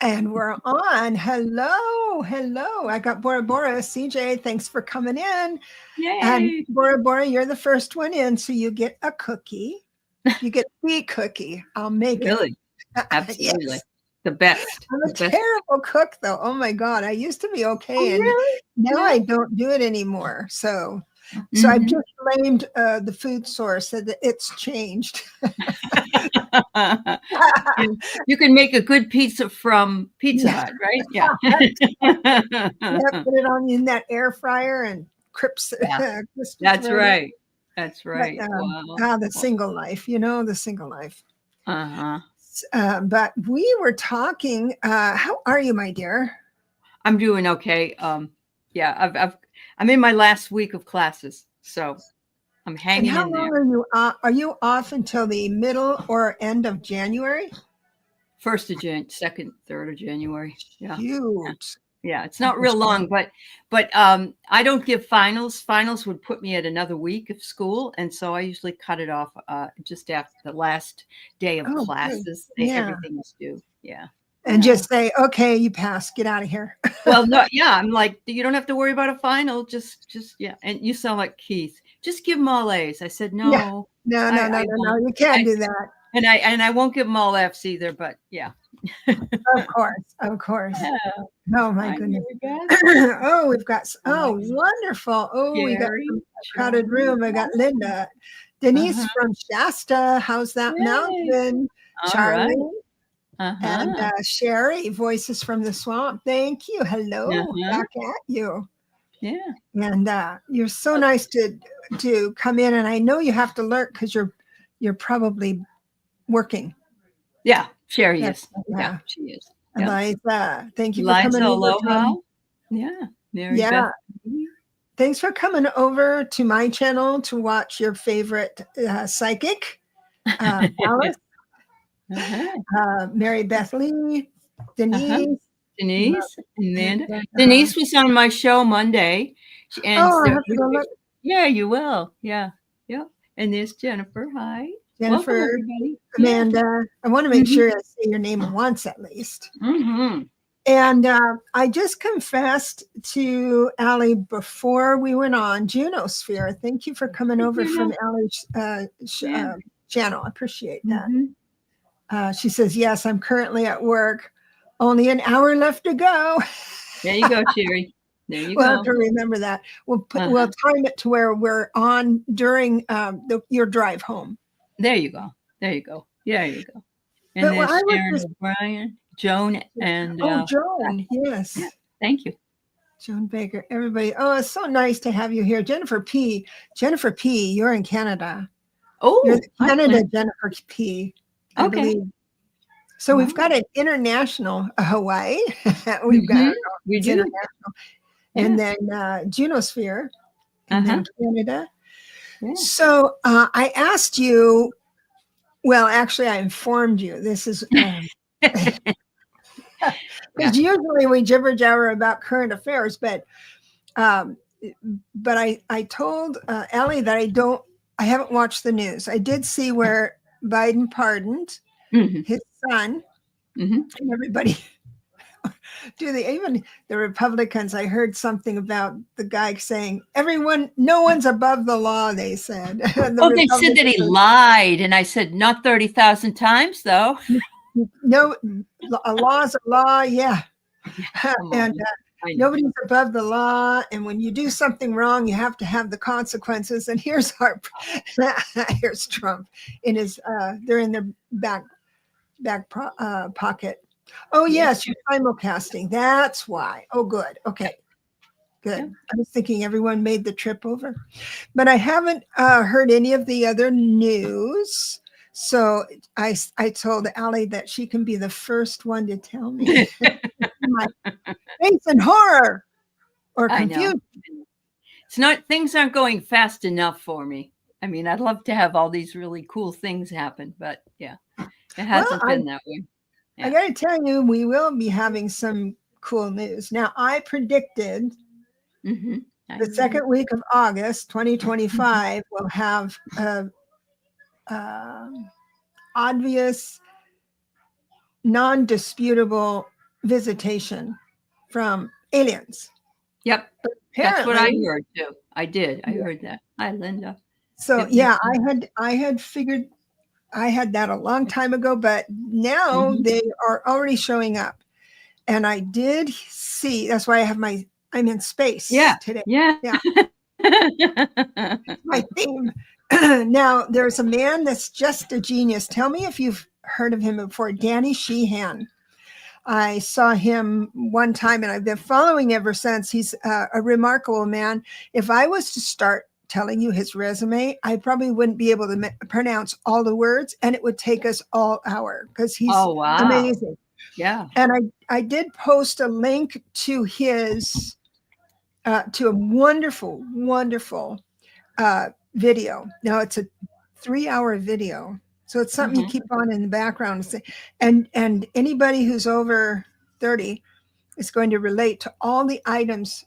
And we're on. Hello, hello. I got Bora Bora. CJ, thanks for coming in. Yay. And Bora Bora, you're the first one in, so you get a cookie. You get the cookie. I'll make Really? it. Absolutely. Yes. The best. I'm a The best. terrible cook, though. Oh my God. I used to be okay, Oh, and really? now Yeah. I don't do it anymore. So I've just blamed the food source that it's changed. You can make a good pizza from Pizza Hut, right? Yeah. Yeah, put it on in that air fryer and crisp. Yeah. Crisp That's ready. right. That's right. Wow. The single life, the single life. Uh-huh. But we were talking. How are you, my dear? I'm doing okay. Yeah, I'm in my last week of classes, so I'm hanging And how in long there. are you? Are you off until the middle or end of January? 1st of Jan, 2nd, 3rd of January. Yeah. Huge. Yeah, it's not real long, but I don't give finals. Finals would put me at another week of school, and so I usually cut it off just after the last day of classes. Everything is due. Yeah. And just say, okay, you passed. Get out of here. Well, no, yeah, I'm like, you don't have to worry about a final. Just yeah. And you sound like Keith. Just give them all A's. I said no. Yeah. No. You can't do that. And I won't give them all F's either. But yeah. Of course. Yeah. Oh my goodness. We've got wonderful. We got a crowded room. I got Linda, Denise from Shasta. How's that mountain? Charlie and Sherry, Voices from the Swamp. Thank you. Hello, back at you. Yeah. And you're so nice to come in. And I know you have to lurk because you're probably working. Yeah, Sherry is. Yeah, she is. Eliza, thank you for coming over. Aloha. Yeah. Mary Beth. Thanks for coming over to my channel to watch your favorite psychic, Alice, Mary Beth Lee, Denise. Amanda. Denise was on my show Monday. And yeah, you will. Yeah. And there's Jennifer. Hi. Jennifer, welcome, everybody. Amanda. I want to make sure I say your name once at least. And I just confessed to Aley before we went on Junosphere. Thank you for coming over from Aley's channel. I appreciate that. She says, yes, I'm currently at work. Only an hour left to go. There you go, Sherry. There you go. We'll have to remember that. We'll time it to where we're on during your drive home. There you go. There you go. Yeah, there you go. And there's Sharon O'Brien, Joan, and Joan. Yes. Yeah, thank you. Joan Baker, everybody. Oh, it's so nice to have you here. Jennifer P. You're in Canada. Oh, you're Canada, Jennifer P. I believe. So we've got an international Hawaii. We've got international. And then Junosphere. And then Canada. Yeah. So I asked you, well, actually, I informed you. This is because usually we jibber jabber about current affairs, but I told Aley that I haven't watched the news. I did see where Biden pardoned his son, and everybody. Even the Republicans, I heard something about the guy saying, no one's above the law, they said. They said that he lied. And I said, not 30,000 times, though. No, a law's a law, yeah. And nobody's above the law. And when you do something wrong, you have to have the consequences. And here's Trump in his, they're in their back pocket. Oh, yes, you're simulcasting. That's why. Oh, good. Okay, good. I was thinking everyone made the trip over. But I haven't heard any of the other news. So I told Aley that she can be the first one to tell me. My face in horror or confusion. Things aren't going fast enough for me. I mean, I'd love to have all these really cool things happen. But yeah, it hasn't been that way. Yeah. I got to tell you, we will be having some cool news. Now, I predicted the second week of August, 2025, will have obvious, non-disputable visitation from aliens. Yep. That's what I heard too. I did. I heard that. Hi, Linda. So It makes I had figured I had that a long time ago, but now they are already showing up. And I did see, that's why I have I'm in space today. Yeah. My theme. Now, there's a man that's just a genius. Tell me if you've heard of him before. Danny Sheehan. I saw him one time and I've been following ever since. He's a remarkable man. If I was to start telling you his resume, I probably wouldn't be able to pronounce all the words, and it would take us all hour because he's amazing. Yeah. And I did post a link to his to a wonderful, wonderful video. Now it's a 3-hour video, so it's something you keep on in the background. And anybody who's over 30 is going to relate to all the items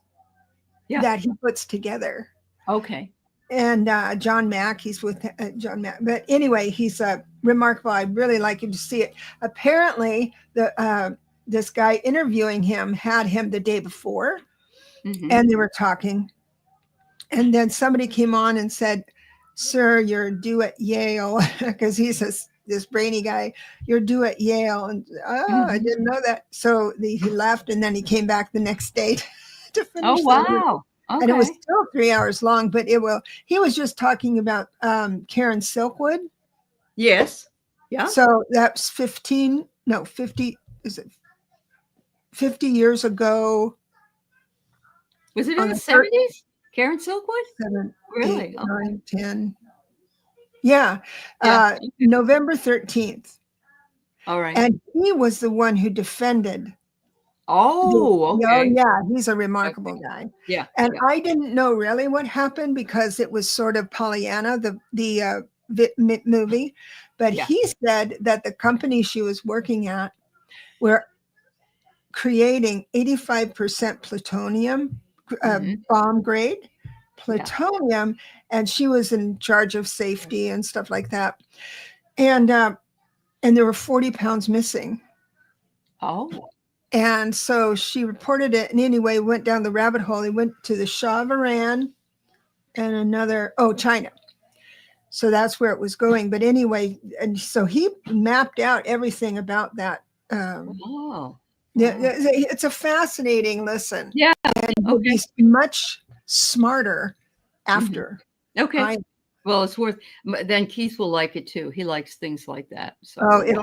that he puts together. Okay. And John Mack, he's with John Mack. But anyway, he's remarkable. I really like him to see it. Apparently, this guy interviewing him had him the day before, and they were talking. And then somebody came on and said, "Sir, you're due at Yale," because he's this brainy guy. "You're due at Yale." And I didn't know that. So he left, and then he came back the next day to finish. Oh, wow. Okay. And it was still 3 hours long, but he was just talking about Karen Silkwood. Yes. Yeah. So that's 50 years ago. Was it in the 70s? Karen Silkwood? 7, really? 8, 9, 10. Yeah. November 13th. All right. And he was the one who defended. Oh, okay. Oh, yeah. He's a remarkable guy. Yeah. And I didn't know really what happened because it was sort of Pollyanna, the movie. But he said that the company she was working at were creating 85% plutonium, bomb grade plutonium, and she was in charge of safety and stuff like that. And there were 40 pounds missing. Oh. And so she reported it, and anyway, went down the rabbit hole. He went to the Shah of Iran and China. So that's where it was going. But anyway, and so he mapped out everything about that. It's a fascinating listen. Yeah. And he'll be much smarter after. Okay. Well, it's worth. Then Keith will like it too. He likes things like that. So it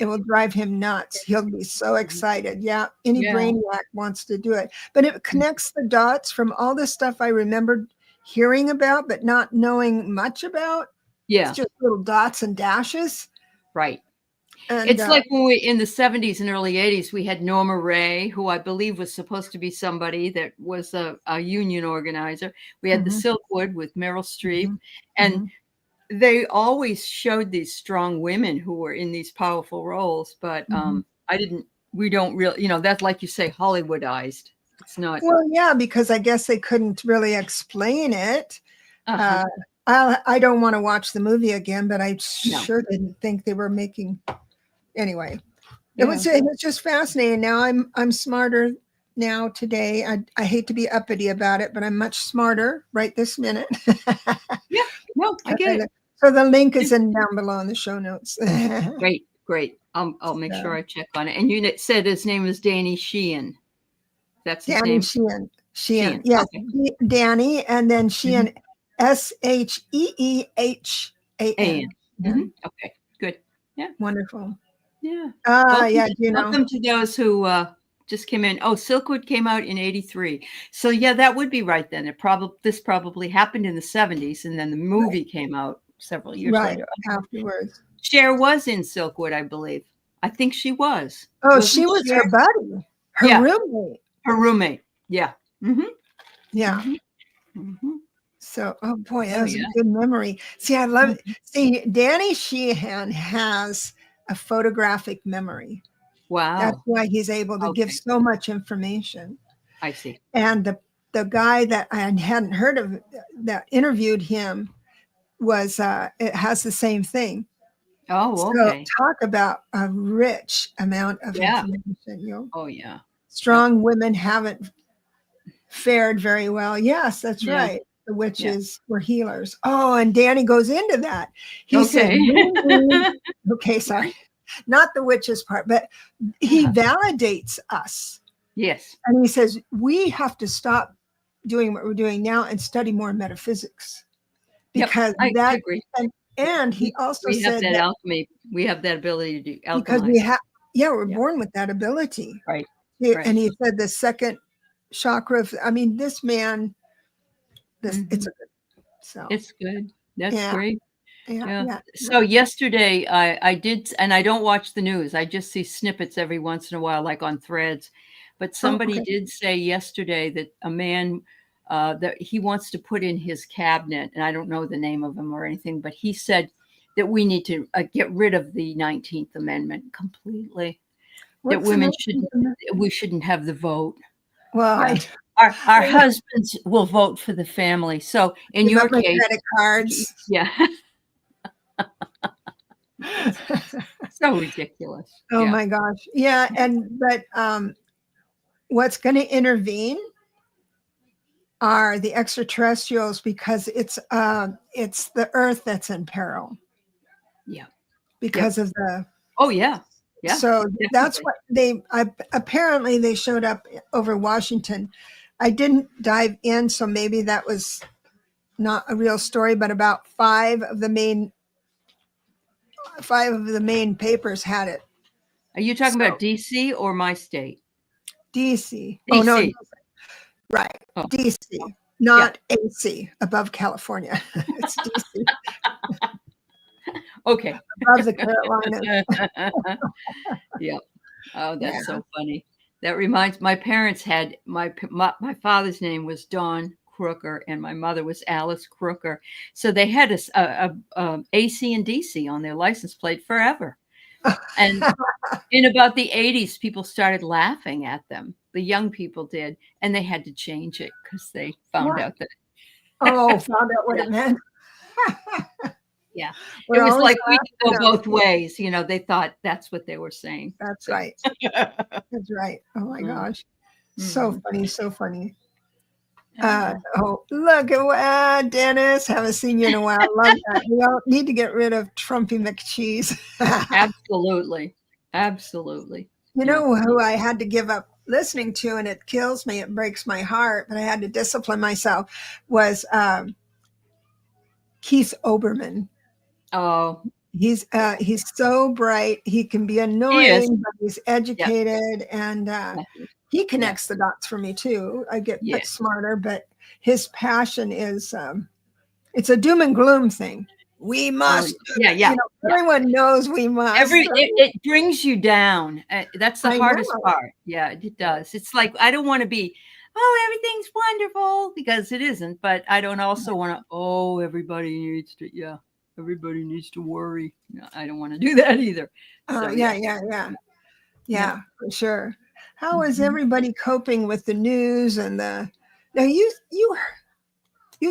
will drive him nuts. He'll be so excited. Yeah, any brainiac wants to do it. But it connects the dots from all the stuff I remembered hearing about, but not knowing much about. Yeah, it's just little dots and dashes. Right. And, it's like when we in the 70s and early 80s, we had Norma Ray, who I believe was supposed to be somebody that was a union organizer. We had the Silkwood with Meryl Streep, and they always showed these strong women who were in these powerful roles. But we don't really, that's like you say, Hollywoodized. It's not. Well, yeah, because I guess they couldn't really explain it. I don't want to watch the movie again, but I sure didn't think they were making. Anyway, it was just fascinating. Now I'm smarter now today. I hate to be uppity about it, but I'm much smarter right this minute. No, I get it. So the link is down below in the show notes. Great. I'll make sure I check on it. And you said his name is Danny Sheehan. That's his name. Sheehan. Yes, okay. Danny, and then Sheehan, SHEEHAN. Okay, good. Yeah, wonderful. Yeah. Welcome to those who just came in. Oh, Silkwood came out in 83. So that would be right then. This probably happened in the 70s, and then the movie came out several years later. Afterwards. Cher was in Silkwood, I believe. I think she was. Oh, she was her buddy. Her roommate. Her roommate. Yeah. Yeah. So, oh boy, that was a good memory. See, I love it. See, Danny Sheehan has a photographic memory. Wow. That's why he's able to give so much information. I see. And the guy that I hadn't heard of that interviewed him was it has the same thing. Oh, So okay. talk about a rich amount of Yeah. information. Oh, yeah. Strong women haven't fared very well. Yes, that's Yeah. right. The Yeah. witches were healers. Oh, and Danny goes into that. He said, Okay. okay, sorry, not the witches part, but he validates us. Yes. And he says, we have to stop doing what we're doing now and study more metaphysics. Yep. Because I that, agree. and he also We have said that that alchemy. We have that ability to do because alchemize. we have, yeah, we're Yeah. born with that ability. Right. And he said the second chakra, I mean, this man, it's a good, so it's good. That's great. Yeah. So yesterday I did, and I don't watch the news. I just see snippets every once in a while, like on Threads. But somebody did say yesterday that a man that he wants to put in his cabinet, and I don't know the name of him or anything, but he said that we need to get rid of the 19th Amendment completely. That women shouldn't have the vote. Well, our husbands will vote for the family. So in your case, credit cards. Yeah. So ridiculous. Oh my gosh. Yeah. But what's going to intervene are the extraterrestrials, because it's the earth that's in peril. Yeah. Because of the. Oh yeah. Yeah. So that's what apparently they showed up over Washington. I didn't dive in, so maybe that was not a real story, but about five of the main papers had it. Are you talking about DC or my state? DC. Oh no, right. Oh. DC, not AC, above California. It's DC. Okay. Above the Carolinas. Yeah. Oh, that's so funny. That reminds, my parents had my father's name was Don Crooker and my mother was Alice Crooker. So they had a AC and DC on their license plate forever. And in about the 80s, people started laughing at them. The young people did, and they had to change it because they found out that. Found out what it meant. Yeah, it was like we could go both ways. You know, they thought that's what they were saying. That's right. That's right. Oh my gosh, so funny, so funny. Oh, look at Dennis. Haven't seen you in a while. Love that. We all need to get rid of Trumpy McCheese. Absolutely. Absolutely. You know who I had to give up listening to, and it kills me. It breaks my heart, but I had to discipline myself, was Keith Olbermann. Oh. He's so bright. He can be annoying, but he's educated, and he connects the dots for me too. I get much smarter, but his passion is it's a doom and gloom thing. We must. Everyone knows we must. It brings you down. That's the hardest part. Yeah, it does. It's like, I don't want to be, everything's wonderful, because it isn't. But I don't also want to, everybody needs to worry. No, I don't want to do that either. So, yeah, for sure. How is everybody coping with the news and now you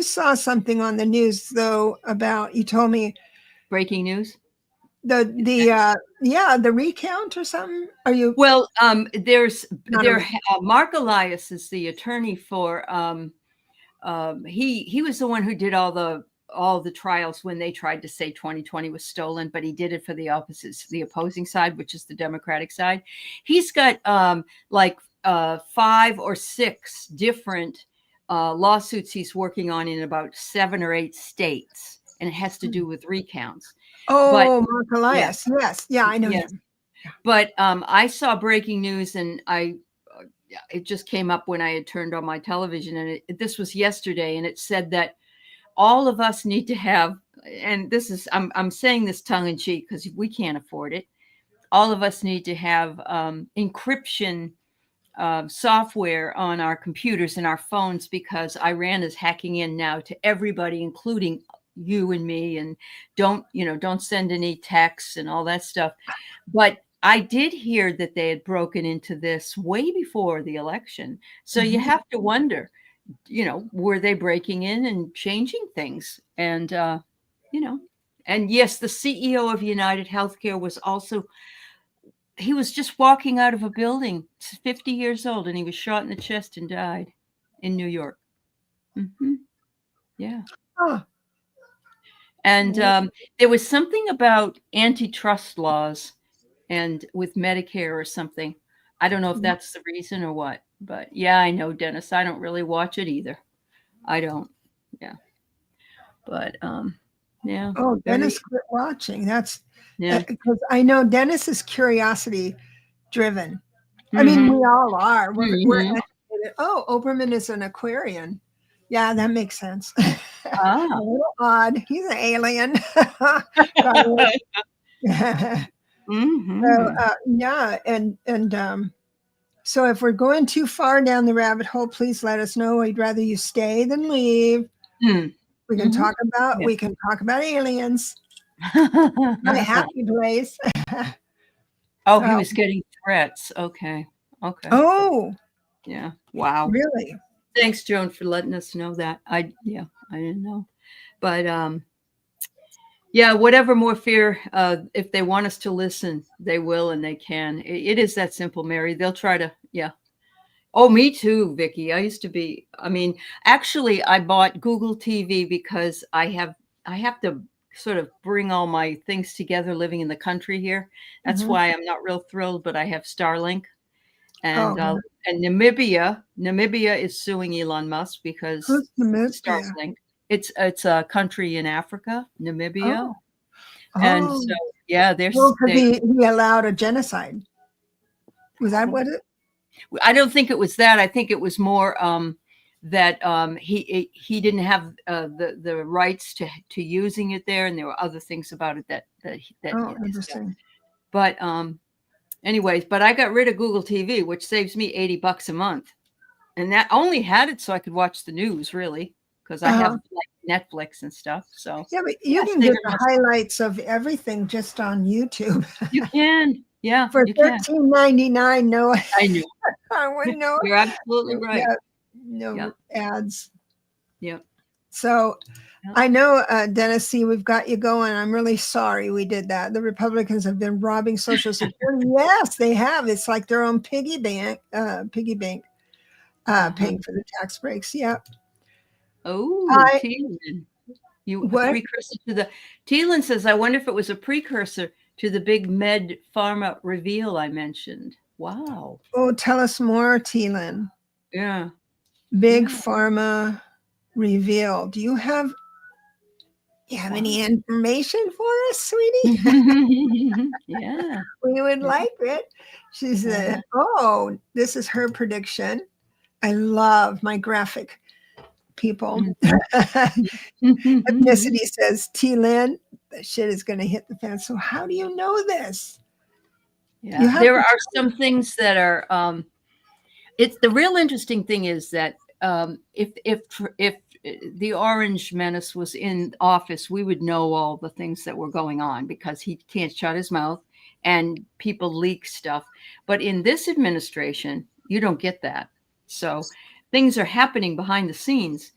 saw something on the news though about, you told me, breaking news, the recount or something. Are you? Well, Mark Elias is the attorney for he was the one who did all the trials when they tried to say 2020 was stolen, but he did it for the opposing side, which is the Democratic side. He's got 5 or 6 different lawsuits he's working on in about 7 or 8 states, and it has to do with recounts. Mark Elias. Yes. Yeah, I know him. But I saw breaking news, and it just came up when I had turned on my television, and this was yesterday, and it said that all of us need to have, and this is, I'm saying this tongue in cheek because we can't afford it. All of us need to have encryption software on our computers and our phones, because Iran is hacking in now to everybody, including you and me, and don't send any texts and all that stuff. But I did hear that they had broken into this way before the election. So you have to wonder, were they breaking in and changing things? And, And yes, the CEO of United Healthcare was also, he was just walking out of a building, 50 years old, and he was shot in the chest and died in New York. Yeah. Oh. And there was something about antitrust laws and with Medicare or something. I don't know if that's the reason or what, but yeah, I know, Dennis. I don't really watch it either. I don't. Yeah. But yeah. Oh, Dennis quit watching. That's because I know Dennis is curiosity driven. I mean, we all are. We're educated. Oh, Oberman is an Aquarian. Yeah, that makes sense. A little odd. He's an alien. So, yeah, and so if we're going too far down the rabbit hole, please let us know. We'd rather you stay than leave. We can talk about aliens. My happy place. Oh, he was getting threats. Okay. Oh. Yeah. Wow. Really? Thanks, Joan, for letting us know that. I didn't know. But yeah, whatever more fear, if they want us to listen, they will and they can. It is that simple, Mary. They'll try to, yeah. Oh, me too, Vicki. I used to be, I mean, actually I bought Google TV because I have to sort of bring all my things together living in the country here. That's why I'm not real thrilled, but I have Starlink. And Namibia is suing Elon Musk because Starlink. It's a country in Africa, Namibia. And so yeah, they he allowed a genocide. Was that what it? I don't think it was that. I think it was more that he didn't have the rights to using it there, and there were other things about it that interesting. But anyways, but I got rid of Google TV, which saves me $80 a month, and that only had it so I could watch the news, really, because I have like Netflix and stuff. So yeah, but you can get the highlights of everything just on YouTube. You can, yeah, for $13.99. No, I know. I wouldn't know. You're absolutely right. No ads. Yep. So I know, Dennis, see, we've got you going. I'm really sorry we did that. The Republicans have been robbing Social Security. Yes, they have. It's like their own piggy bank, paying for the tax breaks. Yep. Oh, Teelan. Precursor to the Teelan says, I wonder if it was a precursor to the big med pharma reveal I mentioned. Wow. Oh, tell us more, Teelan. Yeah. Big pharma reveal. Do you have any information for us, sweetie? Yeah. We would like it. She said, this is her prediction. I love my graphic people. Ethnicity says, T-Lynn, that shit is going to hit the fan. So how do you know this? Yeah, there are some things that are, it's the real interesting thing is that if the Orange Menace was in office, we would know all the things that were going on because he can't shut his mouth and people leak stuff. But in this administration, you don't get that. So things are happening behind the scenes,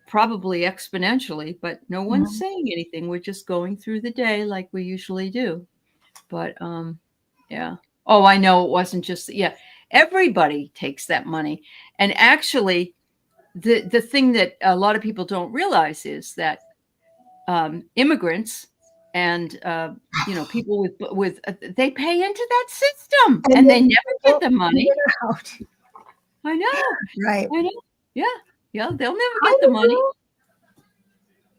probably exponentially, but no one's saying anything. We're just going through the day like we usually do. But yeah. Oh, I know it wasn't just, everybody takes that money. And actually, the thing that a lot of people don't realize is that immigrants and people with they pay into that system and they never get the money. I know, right? I know. Yeah, they'll never get the money.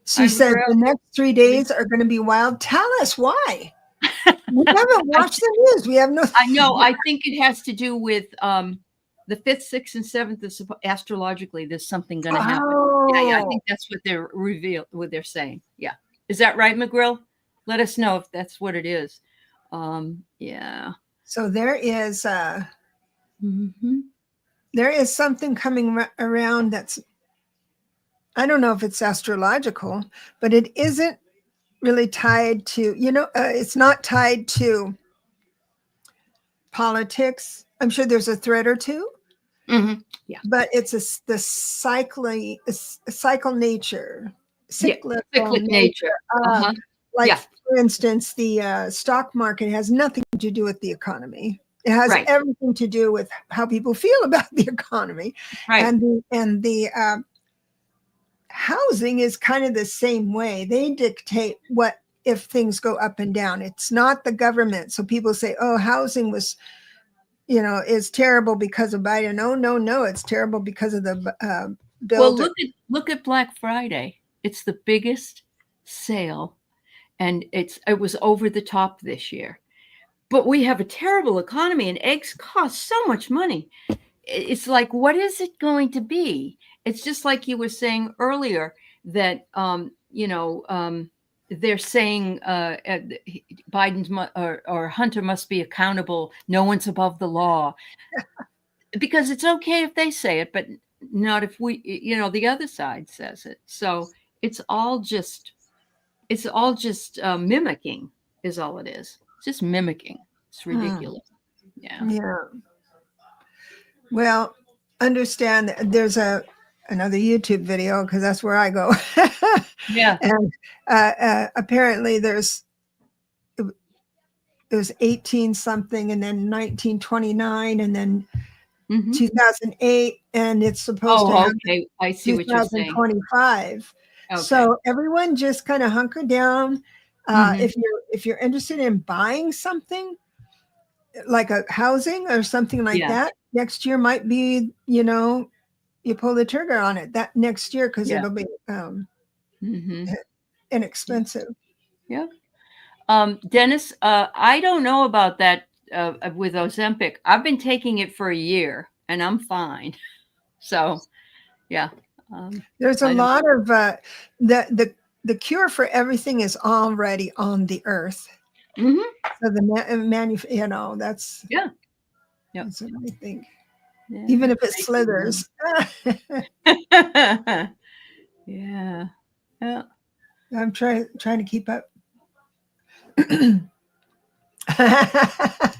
She said the next 3 days are going to be wild. Tell us why. We haven't watched the news. We have no. I know. I think it has to do with the 5th, 6th, and 7th. Astrologically, there's something going to happen. Yeah. I think that's what what they're saying. Yeah. Is that right, McGrill? Let us know if that's what it is. Yeah. So there is there is something coming around that's, I don't know if it's astrological, but it isn't really tied to, it's not tied to politics. I'm sure there's a thread or two. Yeah. But it's the cycle nature. Cyclic nature. Like, Yeah. for instance, the stock market has nothing to do with the economy. It has Right. everything to do with how people feel about the economy. Right. And the housing is kind of the same way. They dictate what if things go up and down. It's not the government. So people say, oh, housing was, is terrible because of Biden. No, it's terrible because of the builder. Well, look at Black Friday. It's the biggest sale, and it was over the top this year. But we have a terrible economy, and eggs cost so much money. It's like, what is it going to be? It's just like you were saying earlier that they're saying Biden's or Hunter must be accountable. No one's above the law, because it's okay if they say it, but not if we, the other side says it. So it's all just mimicking is all it is. It's just mimicking. It's ridiculous. Yeah. Well, understand there's another YouTube video, because that's where I go. Yeah. And apparently there's 18 something, and then 1929, and then 2008, and it's supposed to happen. Okay. I see what you're saying. 2025. Okay. So everyone just kind of hunker down. If you're interested in buying something like a housing or something like that, next year might be, you pull the trigger on it that next year, because it'll be inexpensive. Yeah. Dennis, I don't know about that with Ozempic. I've been taking it for a year and I'm fine. So, yeah. There's a lot of the cure for everything is already on the earth. So the that's that's what I think. Yeah. Even if it slithers. Yeah. I'm trying to keep up.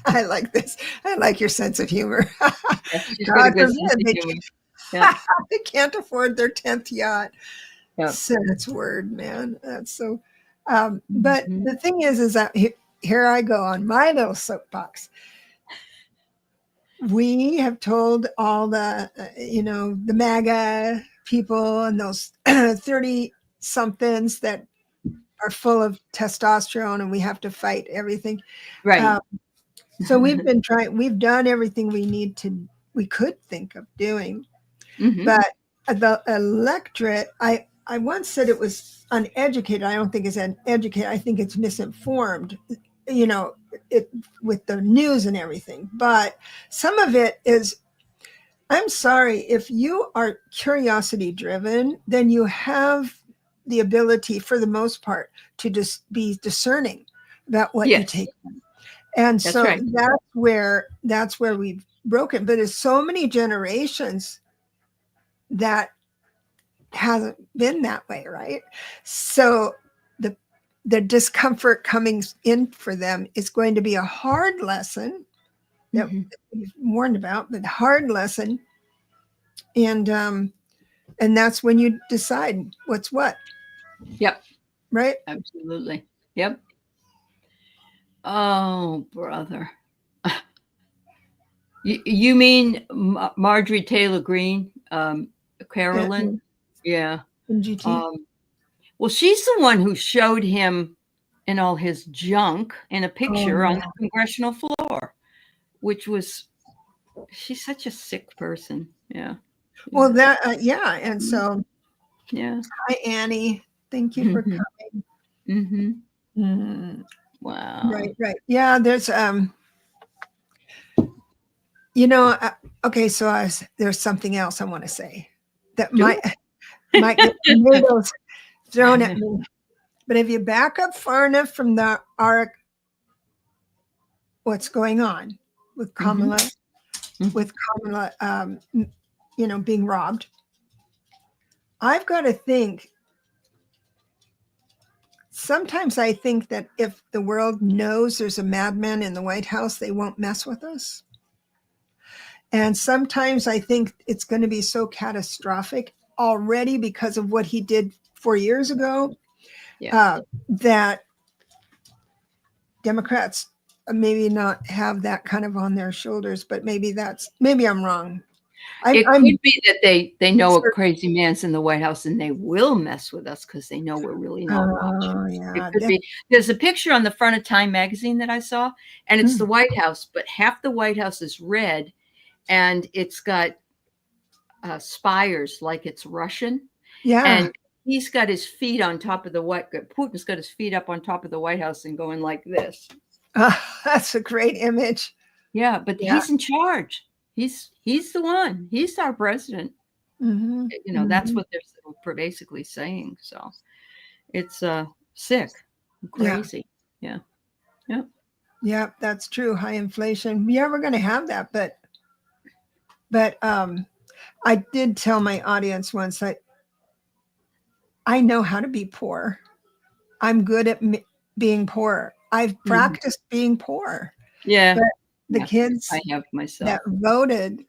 I like this. I like your sense of humor. God forbid, they can't afford their 10th yacht. Sense word, man. That's so. But the thing is that here I go on my little soapbox. We have told all the, the MAGA people and those 30 somethings that are full of testosterone, and we have to fight everything. Right. So we've done everything we could think of doing. But the electorate, I once said it was uneducated. I don't think it's uneducated. I think it's misinformed, with the news and everything. But some of it is, I'm sorry, if you are curiosity driven, then you have the ability, for the most part, to just be discerning about what you take. And so that's where we've broken. But it's so many generations that hasn't been that way, right? So the discomfort coming in for them is going to be a hard lesson that we've warned about, but hard lesson. And that's when you decide what's what. Yep. Right? Absolutely. Yep. Oh, brother. You mean Marjorie Taylor Greene, Carolyn? Yeah. Well, she's the one who showed him in all his junk in a picture on the congressional floor, which was, she's such a sick person. Yeah. Well, and so, hi, Annie. Thank you for coming. Wow. Right. Yeah, there's, okay, so there's something else I want to say that might get tomatoes thrown at me. But if you back up far enough from what's going on with Kamala, being robbed, I've got to think, sometimes I think that if the world knows there's a madman in the White House, they won't mess with us. And sometimes I think it's going to be so catastrophic already because of what he did 4 years ago, that Democrats maybe not have that kind of on their shoulders, but maybe I'm wrong. It I'm could be that they know a certain. crazy man's in the White House and they will mess with us because they know we're really not watching. Oh, It yeah. could be. There's a picture on the front of Time magazine that I saw, and it's the White House, but half the White House is red, and it's got spires like it's Russian. Yeah. And he's got his feet on top of Putin's got his feet up on top of the White House and going like this. That's a great image. Yeah, but he's in charge. He's the one. He's our president. Mm-hmm. You know, that's what they're basically saying. So it's sick, crazy. Yeah. Yeah, that's true. High inflation. Yeah, we're going to have that, but I did tell my audience once that I know how to be poor. I'm good at being poor. I've practiced being poor. Yeah. But the kids I have myself that voted,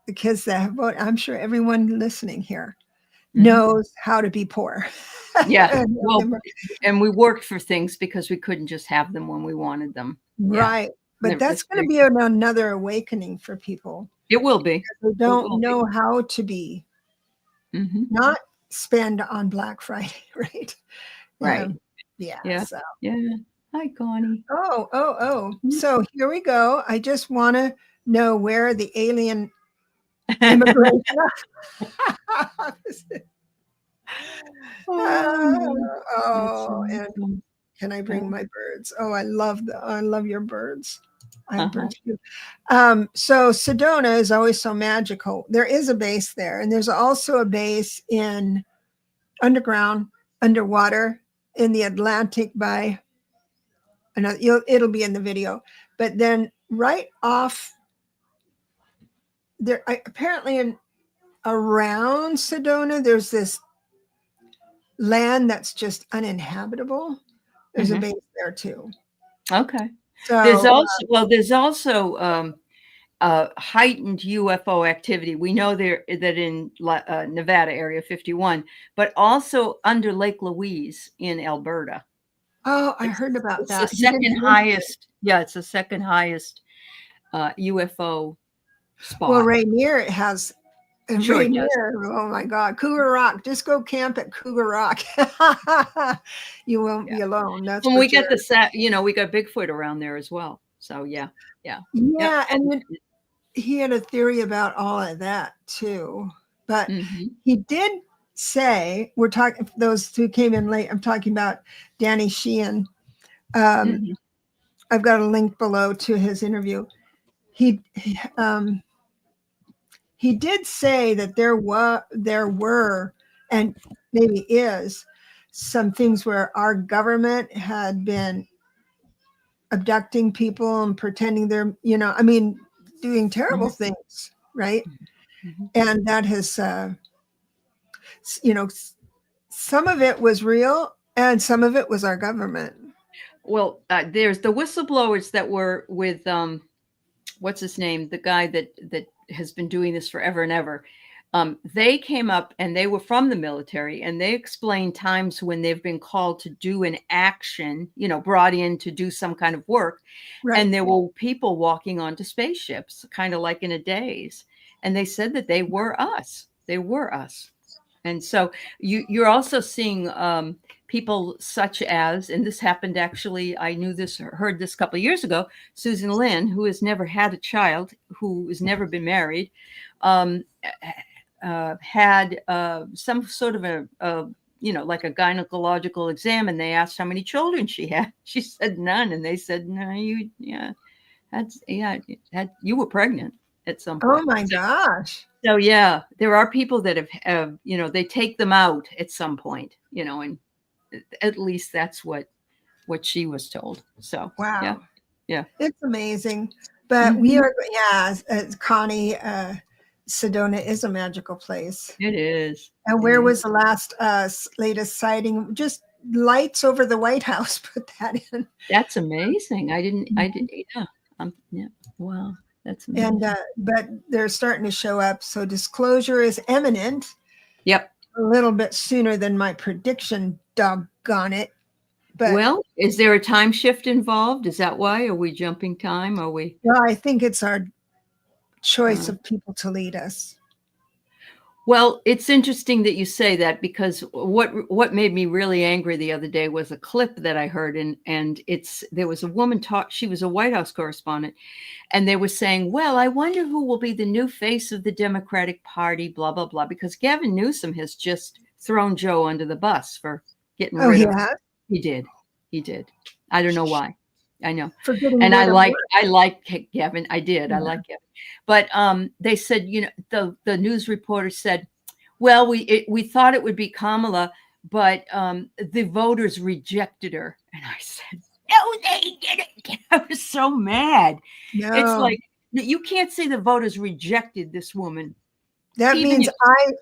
the kids that have voted, I'm sure everyone listening here knows how to be poor. Yeah. Well, and we worked for things because we couldn't just have them when we wanted them. Right. But that's going to be another awakening for people. It will be. They don't know how to be, not spend on Black Friday, right? Right. Yeah. So. Yeah. Hi, Connie. Oh. So here we go. I just want to know where the alien immigration. And can I bring my birds? Oh, I love your birds. I have birds too. So Sedona is always so magical. There is a base there, and there's also a base in underwater in the Atlantic by another. It'll be in the video, but then right off there, apparently around Sedona, there's this land that's just uninhabitable. There's a base there too. Okay. So there's also heightened UFO activity. We know that in Nevada Area 51, but also under Lake Louise in Alberta. Oh, I heard about that. It's the second highest. Yeah, it's the second highest UFO spot. Well, Rainier has. Sure Rainier, oh my God, Cougar Rock. Just go camp at Cougar Rock. You won't be alone. That's when we get we got Bigfoot around there as well. So yeah. And he had a theory about all of that too. But he did say, we're talking, those who came in late, I'm talking about Danny Sheehan. I've got a link below to his interview. He did say that there were, and maybe is, some things where our government had been abducting people and pretending they're, doing terrible things, right? And that has, some of it was real and some of it was our government. Well, there's the whistleblowers that were with, what's his name? The guy that has been doing this forever and ever. They came up and they were from the military, and they explained times when they've been called to do an action, brought in to do some kind of work. Right. And there were people walking onto spaceships, kind of like in a daze. And they said that they were us. They were us. And so you're also seeing people such as, and this happened actually, heard this a couple of years ago, Susan Lynn, who has never had a child, who has never been married, had some sort of like a gynecological exam, and they asked how many children she had. She said none, and they said, no, you were pregnant at some point. Oh my gosh. So yeah, there are people that have they take them out at some point, and at least that's what she was told. So wow, yeah, it's amazing. But we are, Connie, Sedona is a magical place. It is. And where was the latest sighting? Just lights over the White House put that in. That's amazing. I didn't. Yeah. Wow. That's amazing. And but they're starting to show up. So disclosure is imminent. Yep. A little bit sooner than my prediction. Doggone it. But well, is there a time shift involved? Is that why? Are we jumping time? Are we? well, I think it's our choice of people to lead us. Well, it's interesting that you say that, because what made me really angry the other day was a clip that I heard, and there was a woman she was a White House correspondent, and they were saying, well, I wonder who will be the new face of the Democratic Party, blah, blah, blah, because Gavin Newsom has just thrown Joe under the bus for getting rid of. Yeah. He did. I don't know why. I know. For getting And I rid of like Gavin. I did. I like Gavin. But they said, the news reporter said, well, we thought it would be Kamala, but the voters rejected her. And I said, no, they didn't. I was so mad. No. It's like, you can't say the voters rejected this woman. That means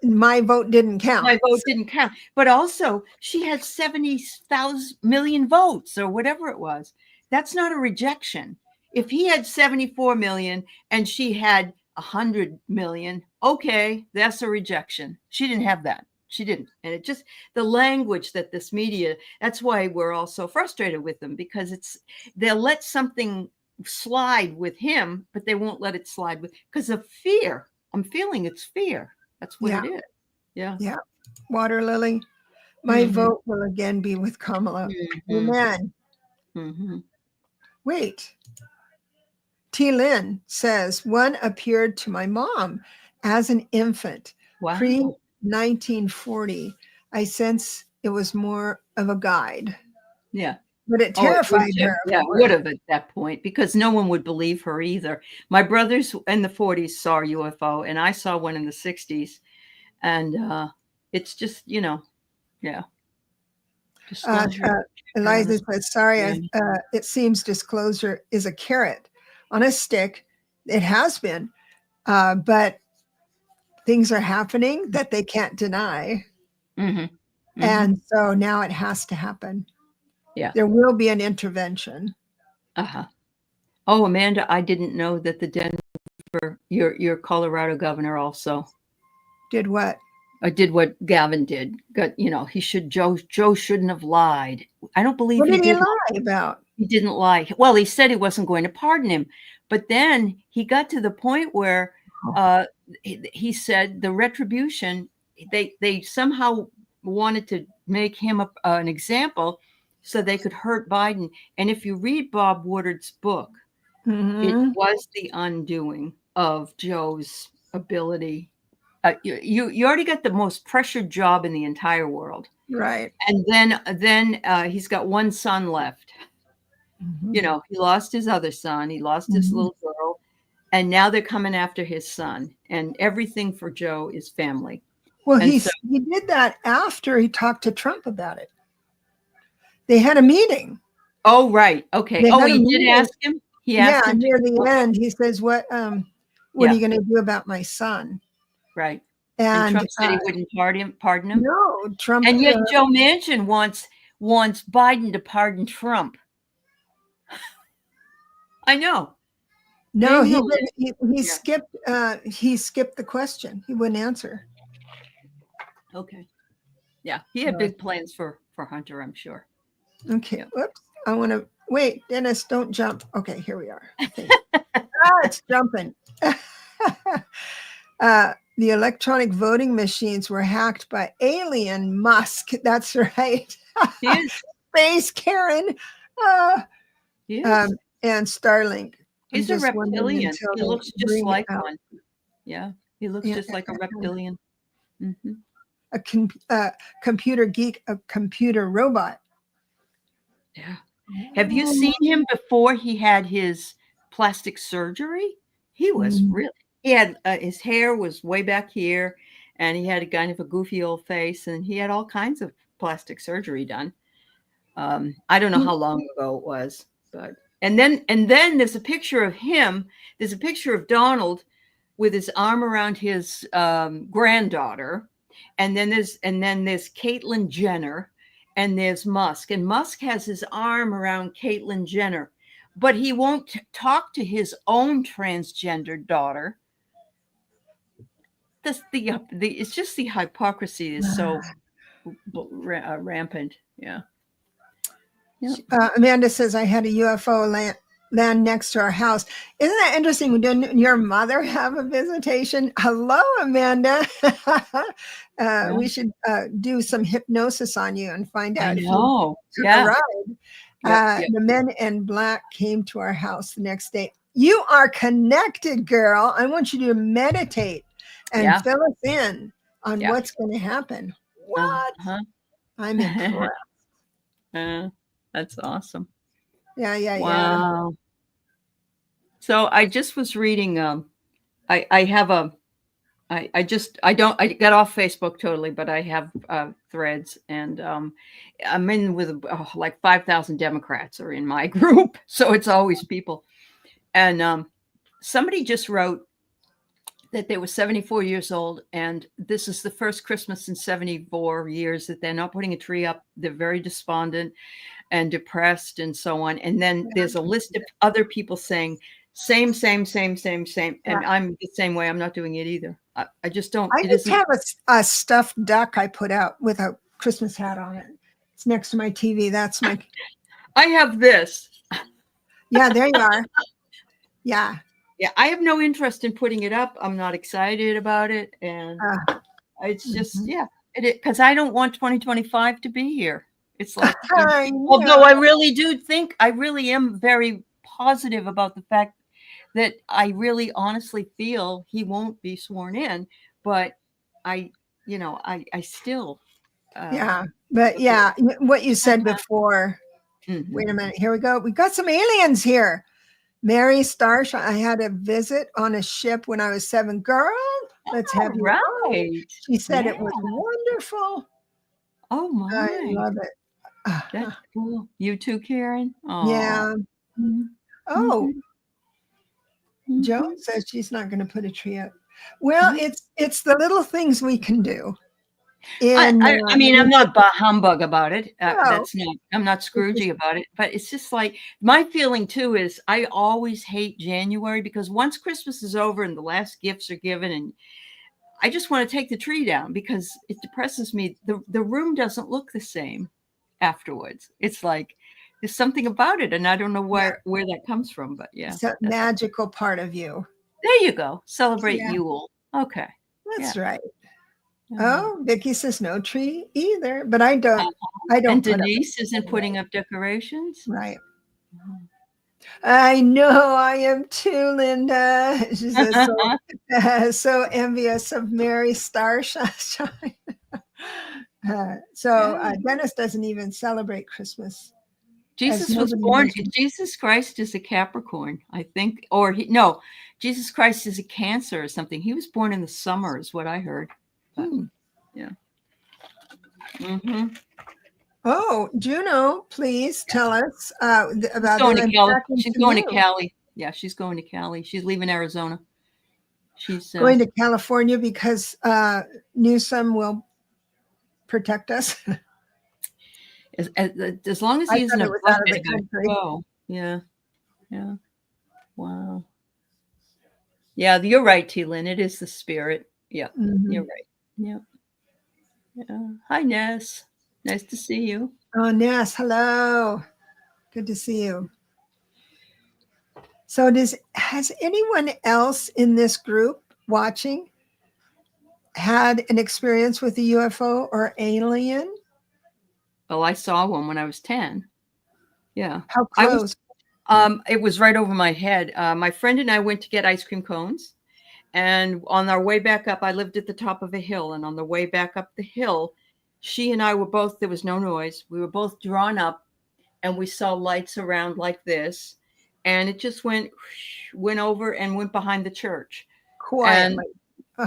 my vote didn't count. My vote didn't count. But also, she had 70,000 million votes or whatever it was. That's not a rejection. If he had 74 million and she had 100 million, okay, that's a rejection. She didn't have that. She didn't. And it just, the language that this media, that's why we're all so frustrated with them, because they'll let something slide with him, but they won't let it slide because of fear. I'm feeling it's fear. That's what it is. Yeah. Yeah. Water Lily. My vote will again be with Kamala. Amen. Wait. T. Lynn says, one appeared to my mom as an infant. Wow. Pre-1940. I sense it was more of a guide. Yeah. But it terrified her. Yeah, it would have at that point, because no one would believe her either. My brothers in the 40s saw a UFO, and I saw one in the 60s. And it's just, yeah. Eliza says, sorry, it seems disclosure is a carrot on a stick. It has been, but things are happening that they can't deny. And so now it has to happen. Yeah. There will be an intervention. Oh, Amanda, I didn't know that the Denver, your Colorado governor also did what? Did what Gavin did. Joe shouldn't have lied. I don't believe what did he lie about? He didn't lie. Well, he said he wasn't going to pardon him, but then he got to the point where he said the retribution, they somehow wanted to make him an example so they could hurt Biden. And if you read Bob Woodard's book, it was the undoing of Joe's ability. You already got the most pressured job in the entire world. Right. And then he's got one son left. He lost his other son. He lost his little girl. And now they're coming after his son. And everything for Joe is family. Well, he did that after he talked to Trump about it. They had a meeting. Oh, right. Okay. He did ask him? He asked him near the end, he says, what are you going to do about my son? Right. And Trump said he wouldn't pardon him? No, Trump. And yet Joe Manchin wants Biden to pardon Trump. I know. No, he skipped the question. He wouldn't answer. Okay. Yeah, he had big plans for Hunter, I'm sure. Okay. Yeah. Whoops. I want to wait, Dennis, don't jump. Okay, here we are. It's jumping. The electronic voting machines were hacked by alien Musk. That's right. Space Karen. And Starlink. He's a reptilian. He looks just like one. Yeah, he looks just like a reptilian. A computer geek, a computer robot. Yeah. Have you seen him before he had his plastic surgery? He was he had his hair was way back here, and he had a kind of a goofy old face, and he had all kinds of plastic surgery done. I don't know how long ago it was, but and then there's a picture of him. There's a picture of Donald with his arm around his granddaughter, and then there's Caitlyn Jenner. And there's Musk, and Musk has his arm around Caitlyn Jenner, but he won't talk to his own transgender daughter. It's just the hypocrisy is so rampant. Yeah. Amanda says, I had a UFO land next to our house. Isn't that interesting? Didn't your mother have a visitation? Hello, Amanda. We should do some hypnosis on you and find out if you took a ride. The men in black came to our house the next day. You are connected, girl. I want you to meditate and fill us in on what's going to happen. What? I'm impressed. That's awesome. Yeah. Wow. So I just was reading. I got off Facebook totally, but I have threads, and I'm in with like 5,000 Democrats are in my group, so it's always people. And somebody just wrote that they were 74 years old, and this is the first Christmas in 74 years that they're not putting a tree up. They're very despondent and depressed and so on. And then there's a list of other people saying same. And I'm the same way. I'm not doing it either. I just don't. I just have a stuffed duck I put out with a Christmas hat on it. It's next to my TV. That's my. I have this. Yeah, there you are. Yeah. Yeah, I have no interest in putting it up. I'm not excited about it. And it's just, because I don't want 2025 to be here. It's like, although I really do think, I really am very positive about the fact that I really honestly feel he won't be sworn in, but I still. What you said before. Wait a minute. Here we go. We got some aliens here. Mary Starsh, I had a visit on a ship when I was 7. Girl, let's have you. Right. She said it was wonderful. Oh my. I love it. That's cool. You too, Karen? Aww. Yeah. Oh. Joan says she's not going to put a tree up. Well, it's the little things we can do. I mean, I'm not humbug about it. I'm not Scroogey about it, but it's just like my feeling too is I always hate January because once Christmas is over and the last gifts are given, and I just want to take the tree down because it depresses me. The room doesn't look the same afterwards. It's like there's something about it, and I don't know where that comes from, but yeah. It's a magical part of you. There you go. Celebrate Yule. Okay. That's right. Oh, Vicky says no tree either, but I don't. And Denise isn't putting up decorations, right? I know, I am too, Linda. She says so envious of Mary Starshine. Dennis doesn't even celebrate Christmas. Jesus was born. Jesus Christ is a Capricorn, I think, Jesus Christ is a Cancer or something. He was born in the summer, is what I heard. Yeah. Oh, Juno, please tell us about she's going to Cali. Yeah, she's going to Cali. She's leaving Arizona. She's going to California because Newsom will protect us. As long as he's out of the country. Oh, yeah. Wow. Yeah, you're right, T-Lynn. It is the spirit. Yeah, you're right. Yeah. Hi, Ness. Nice to see you. Oh, Ness, hello. Good to see you. So has anyone else in this group watching had an experience with a UFO or alien? Well, I saw one when I was 10. Yeah. How close? It was right over my head. My friend and I went to get ice cream cones. And on our way back up, I lived at the top of a hill. And on the way back up the hill, she and I were both, there was no noise. We were both drawn up and we saw lights around like this. And it just went over and went behind the church. Quietly.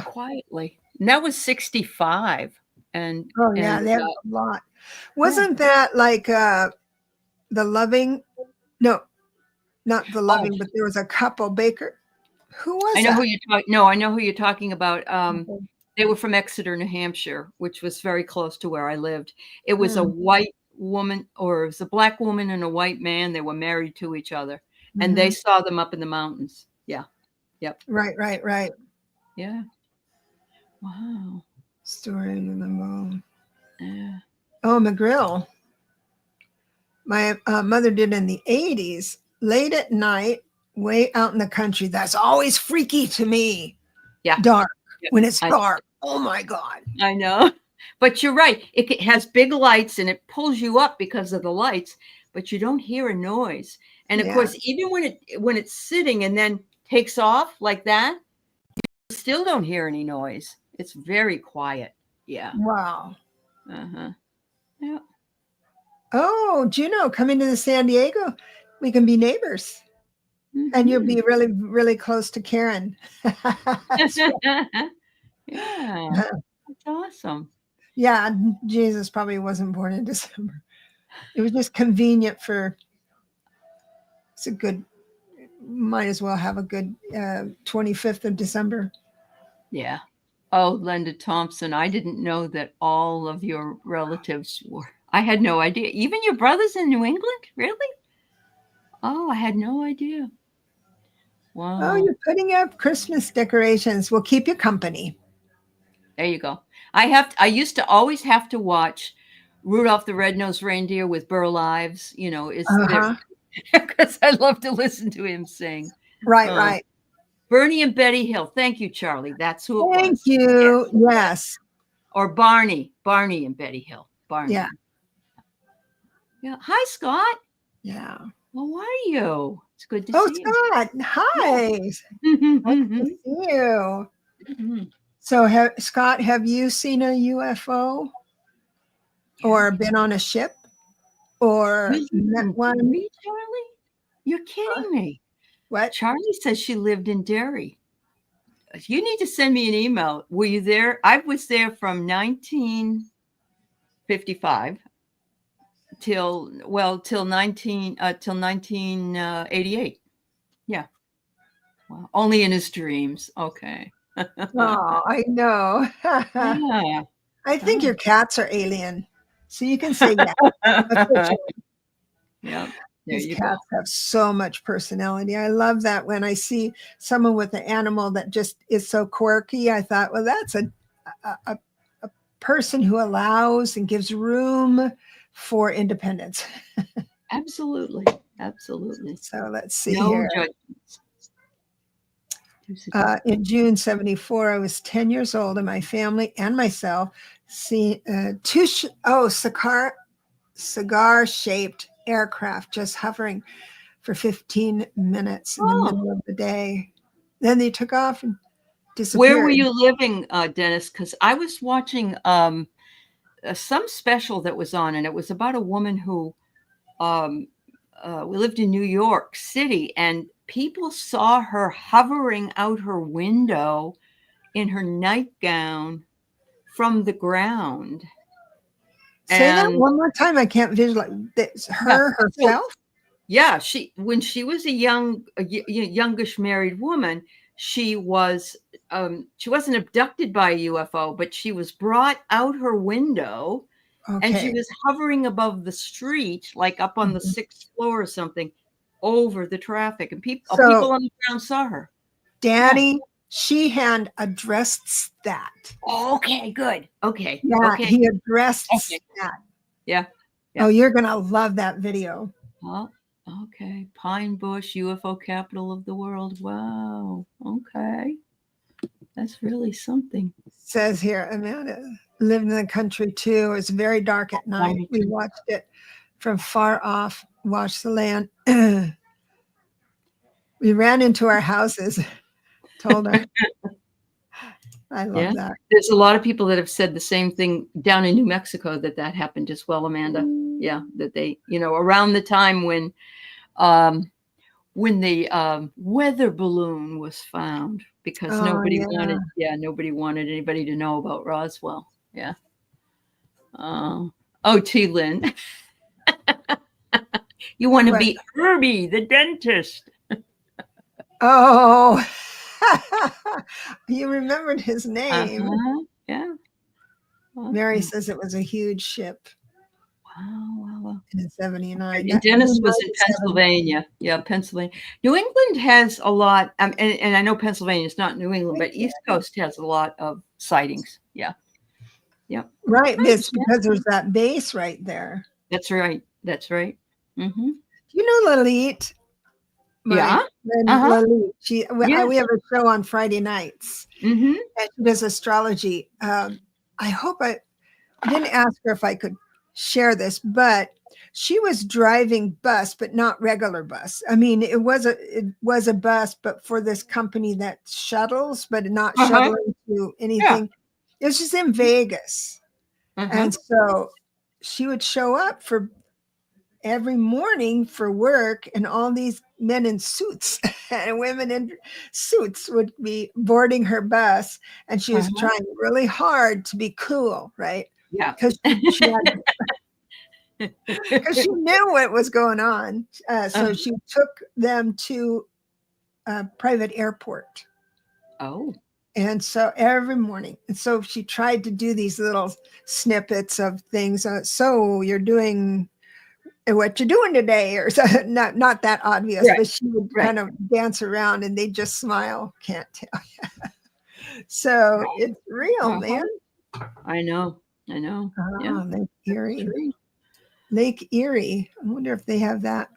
Quietly. And that was 65. And that was a lot. Wasn't that like the Loving? No, not the Loving, but there was a couple, Baker. Who was I know who you're talking. No, I know who you're talking about. They were from Exeter, New Hampshire, which was very close to where I lived. It was a white woman, or it was a black woman and a white man. They were married to each other, and they saw them up in the mountains. Yeah. Yep. Right. Yeah. Wow. Story in the moon. Yeah. Oh, McGrill. my mother did in the 80s, late at night, way out in the country. That's always freaky to me. Yeah. Dark. Yep. When it's dark. Oh my God. I know. But you're right. It has big lights and it pulls you up because of the lights, but you don't hear a noise. And of course, even when it's sitting and then takes off like that, you still don't hear any noise. It's very quiet. Yeah. Wow. Uh-huh. Yeah. Oh, Juno, coming to the San Diego. We can be neighbors. Mm-hmm. And you'll be really, really close to Karen. Yeah. That's awesome. Yeah. Jesus probably wasn't born in December. It was just convenient it's a good, might as well have a good 25th of December. Yeah. Oh, Linda Thompson, I didn't know that all of your relatives were. I had no idea. Even your brothers in New England? Really? Oh, I had no idea. Wow. Oh, you're putting up Christmas decorations. We'll keep you company. There you go. I used to always have to watch Rudolph the Red-Nosed Reindeer with Burl Ives, because I love to listen to him sing. Right. Bernie and Betty Hill. Thank you, Charlie. That's who it was. Thank you. Yes. Or Barney and Betty Hill. Barney. Yeah. Yeah. Hi, Scott. Yeah. How are you? It's good to see you. Oh, Scott. Hi. Nice to see you. Mm-hmm. So, Scott, have you seen a UFO or been on a ship or met one? Me, Charlie? You're kidding me. What? Charlie says she lived in Derry. You need to send me an email. Were you there? I was there from 1955 till 1988. Yeah. Wow. Only in his dreams. Okay. Oh, I know. Yeah. I think your cats are alien. So you can say yeah. Yeah. These cats have so much personality. I love that when I see someone with an animal that just is so quirky. I thought, well, that's a person who allows and gives room for independence. Absolutely. So let's see here. Judgments. In June 74, I was 10 years old, and my family and myself see two cigar-shaped aircraft just hovering for 15 minutes in the middle of the day. Then they took off and disappeared. Where were you living, Dennis? Because I was watching some special that was on, and it was about a woman who we lived in New York City, and people saw her hovering out her window in her nightgown from the ground. Say that one more time. I can't visualize. Herself? Yeah, when she was a youngish married woman, she wasn't abducted by a UFO, but she was brought out her window, and she was hovering above the street, like up on the 6th floor or something, over the traffic, and people on the ground saw her. Danny Sheehan addressed that. Okay, good. Okay. Yeah, okay. He addressed that. Yeah. Oh, you're going to love that video. Oh, okay. Pine Bush, UFO capital of the world. Wow. Okay. That's really something. It says here, Amanda lived in the country too. It was very dark at night. We watched it from far off, watched the land. We ran into our houses, told her. I love that. There's a lot of people that have said the same thing down in New Mexico that happened as well, Amanda. Yeah, that they, around the time when the weather balloon was found, because nobody wanted anybody to know about Roswell. Yeah. T. Lynn. You want to be Herbie, the dentist. Oh, you remembered his name. Yeah. Mary says it was a huge ship. Wow. In 79. And Dennis was in Pennsylvania. Yeah, Pennsylvania. New England has a lot, and I know Pennsylvania is not New England, but East Coast has a lot of sightings. Yeah. Right. It's because there's that base right there. That's right. Mm-hmm. You know Lalit? My Yeah. friend Uh-huh. Lalit. Yes. We have a show on Friday nights, Mm-hmm. and she does astrology. I hope I didn't ask her if I could share this, but she was driving bus, but not regular bus. I mean, it was a bus, but for this company that shuttles, but not Uh-huh. shuttling to Yeah. anything. It was just in Vegas. Uh-huh. And so she would show up for every morning for work, and all these men in suits and women in suits would be boarding her bus, and she was Uh-huh. trying really hard to be cool, right? Yeah. Because she knew what was going on. So she took them to a private airport. Oh. And so every morning, and so she tried to do these little snippets of things. So you're doing what you're doing today, or so, not that obvious, Right. but she would Right. kind of dance around and they just smile. Can't tell. So it's real, Uh-huh. man. I know. Yeah. Lake Erie. True. Lake Erie. I wonder if they have that.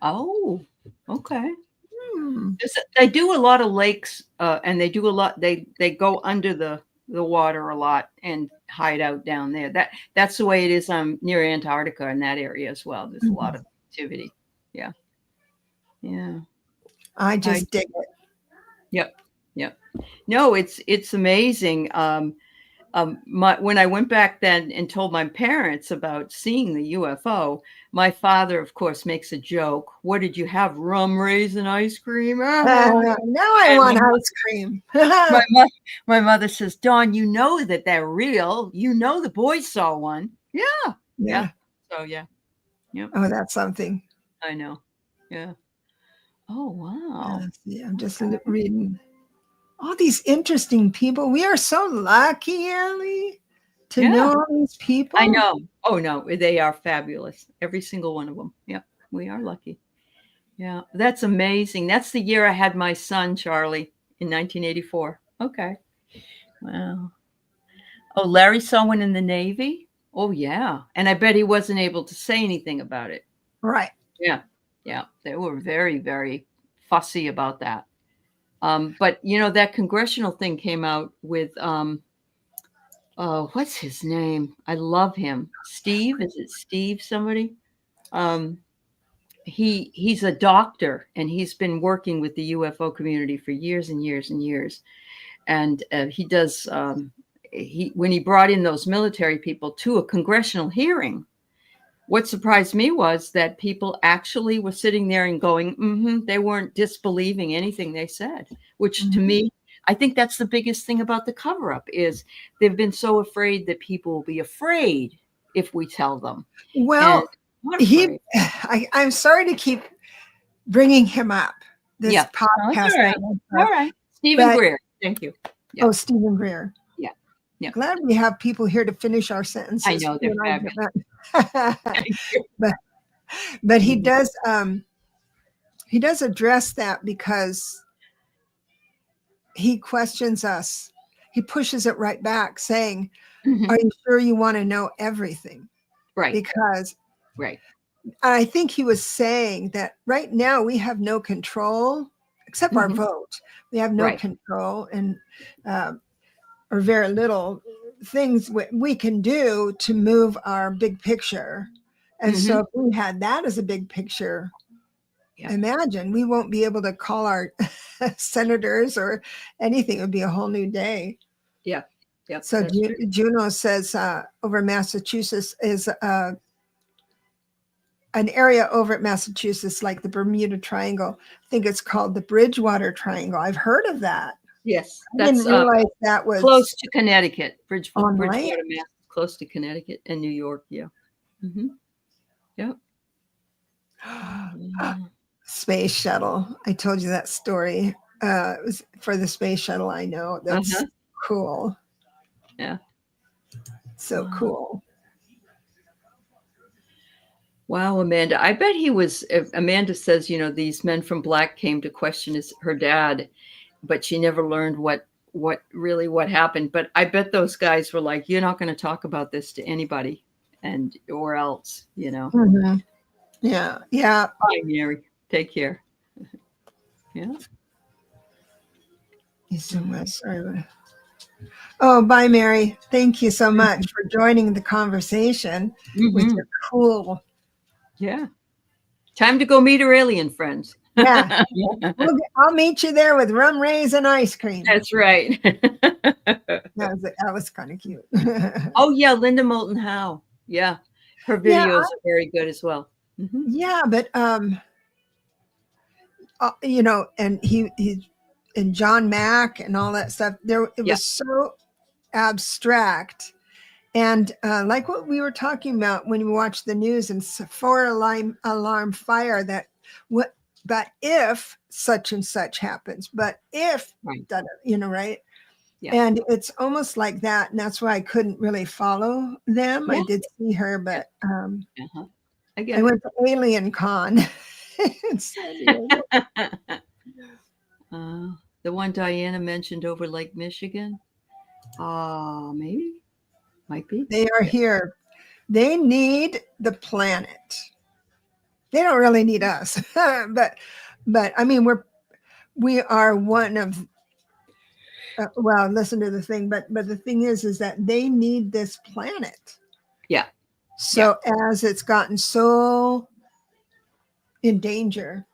Oh, okay. Hmm. They do a lot of lakes, and they do a lot. They go under the water a lot and hide out down there. That's the way it is near Antarctica in that area as well. There's a lot of activity. Yeah, yeah. I just dig it. Yep, yep. No, it's amazing. When I went back then and told my parents about seeing the UFO, my father, of course, makes a joke. What did you have? Rum raisin ice cream? Now I And want ice cream. my mother says, Dawn, you know that they're real. You know the boys saw one. Yeah. Yeah. So yeah. Yep. Oh, that's something. I know. Yeah. Oh wow. See, I'm just reading all these interesting people. We are so lucky, Aley, to know all these people. I know. Oh no, they are fabulous. Every single one of them. Yep. We are lucky. Yeah. That's amazing. That's the year I had my son, Charlie, in 1984. Okay. Wow. Oh, Larry saw one in the Navy? Oh, yeah. And I bet he wasn't able to say anything about it. Right. Yeah. Yeah. They were very, very fussy about that. But, that congressional thing came out with, what's his name? I love him. Steve? Is it Steve somebody? He's a doctor, and he's been working with the UFO community for years and years and years. And he does, when he brought in those military people to a congressional hearing, what surprised me was that people actually were sitting there and going, they weren't disbelieving anything they said, which to me, I think that's the biggest thing about the cover-up is they've been so afraid that people will be afraid if we tell them. Well, I'm sorry to keep bringing him up. This podcast. All right. Stephen Greer. Thank you. Yeah. Oh, Stephen Greer. Yeah. Yeah. Glad we have people here to finish our sentences. I know they're fabulous. but he does address that because he questions us. He pushes it right back saying, are you sure you want to know everything? Right. Because right. I think he was saying that right now we have no control except our vote. We have no control and or very little things we can do to move our big picture. And so if we had that as a big picture, imagine we won't be able to call our senators or anything. It would be a whole new day. Yeah. Yep, so Juno says over Massachusetts is an area over at Massachusetts, like the Bermuda Triangle. I think it's called the Bridgewater Triangle. I've heard of that. Yes, I didn't realize that was close to Connecticut. Bridgewater, right? Mass, close to Connecticut and New York. Yeah. Yep. Space shuttle. I told you that story. It was for the space shuttle. I know that's cool. Yeah. So cool. Wow, Amanda. I bet he was. Amanda says, these men from Black came to question her dad, but she never learned what happened. But I bet those guys were like, you're not going to talk about this to anybody or else, Yeah. Yeah. Bye, Mary. Take care. Yeah. East and west. Sorry. Oh, bye, Mary. Thank you so much for joining the conversation with your cool. Yeah. Time to go meet her alien friends. Yeah. I'll meet you there with rum rays and ice cream. That's right. That was kind of cute. Oh, yeah. Linda Moulton Howe. Yeah. Her videos are very good as well. Yeah, but and he and John Mack and all that stuff. It was so abstract, and like what we were talking about when we watched the news and 4-alarm fire. But if such and such happens, but if right. Right. Yeah. And it's almost like that, and that's why I couldn't really follow them. Yeah. I did see her, but I went to Alien Con. The one Diana mentioned over Lake Michigan. Maybe. Might be. They are here. They need the planet. They don't really need us. but I mean, we are one of well, listen to the thing, but the thing is that they need this planet. Yeah. So as it's gotten so in danger.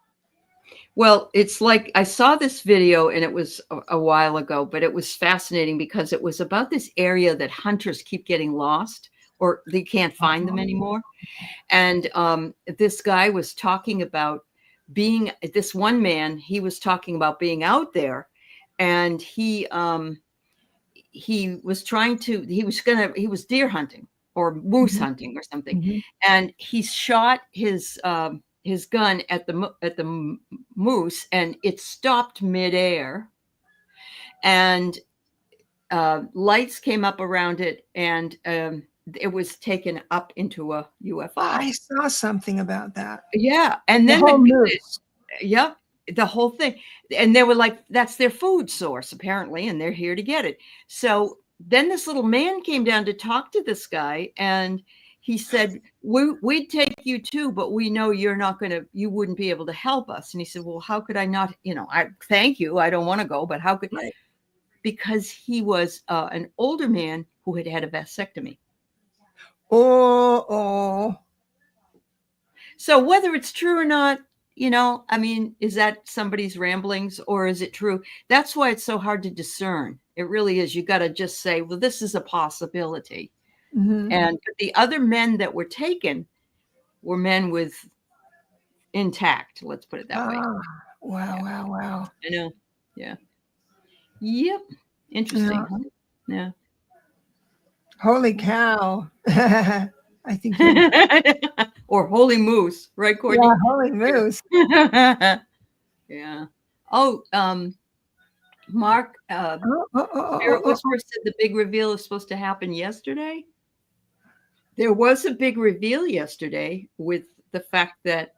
Well, it's like I saw this video and it was a while ago, but it was fascinating because it was about this area that hunters keep getting lost or they can't find them anymore. And this guy was talking about this one man, he was talking about being out there, and he was deer hunting or moose hunting or something. And he shot his gun at the moose, and it stopped midair, and lights came up around it, and it was taken up into a UFO. I saw something about that. Yeah, and then the whole thing, and they were like, "That's their food source, apparently, and they're here to get it." So then this little man came down to talk to this guy, and he said, we'd take you too, but we know you wouldn't be able to help us. And he said, well, how could I not, I thank you. I don't want to go, but how could, right. Because he was an older man who had had a vasectomy. Oh. So whether it's true or not, I mean, is that somebody's ramblings or is it true? That's why it's so hard to discern. It really is. You got to just say, well, this is a possibility. And the other men that were taken were men with intact. Let's put it that way. Wow. I know. Yeah. Yep. Interesting. Yeah. Holy cow. I think. Or holy moose, right, Courtney? Yeah, holy moose. Yeah. Oh, Mark, Spirit Whisperer said the big reveal is supposed to happen yesterday. There was a big reveal yesterday with the fact that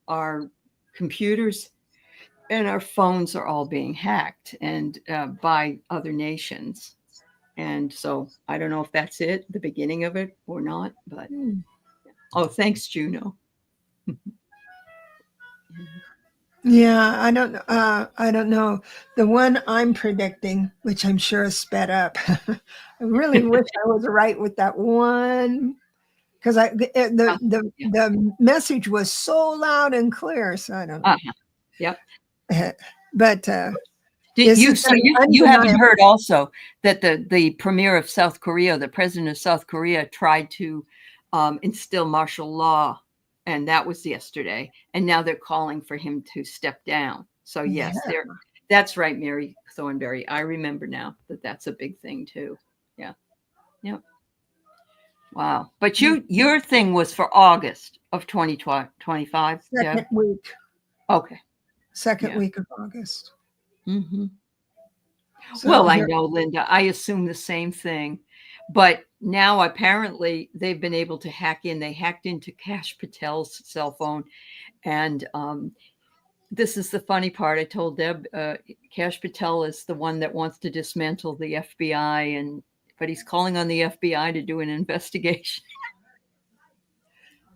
our computers and our phones are all being hacked and by other nations. And so I don't know if that's it, the beginning of it or not, but thanks, Juno. Yeah, I don't know. The one I'm predicting, which I'm sure is sped up. I really wish I was right with that one, because the message was so loud and clear. So I don't know. Yep. But you haven't heard also that the premier of South Korea, the president of South Korea, tried to instill martial law. And that was yesterday. And now they're calling for him to step down. So, yes, that's right, Mary Thornberry. I remember now that's a big thing, too. Yeah. Yep. Wow. But your thing was for August of 2025. Second week. Okay. Second week of August. So well, I know, Linda. I assume the same thing. But now apparently they've been able to hack in. They hacked into Kash Patel's cell phone. And this is the funny part. I told Deb, Kash Patel is the one that wants to dismantle the FBI, but he's calling on the FBI to do an investigation.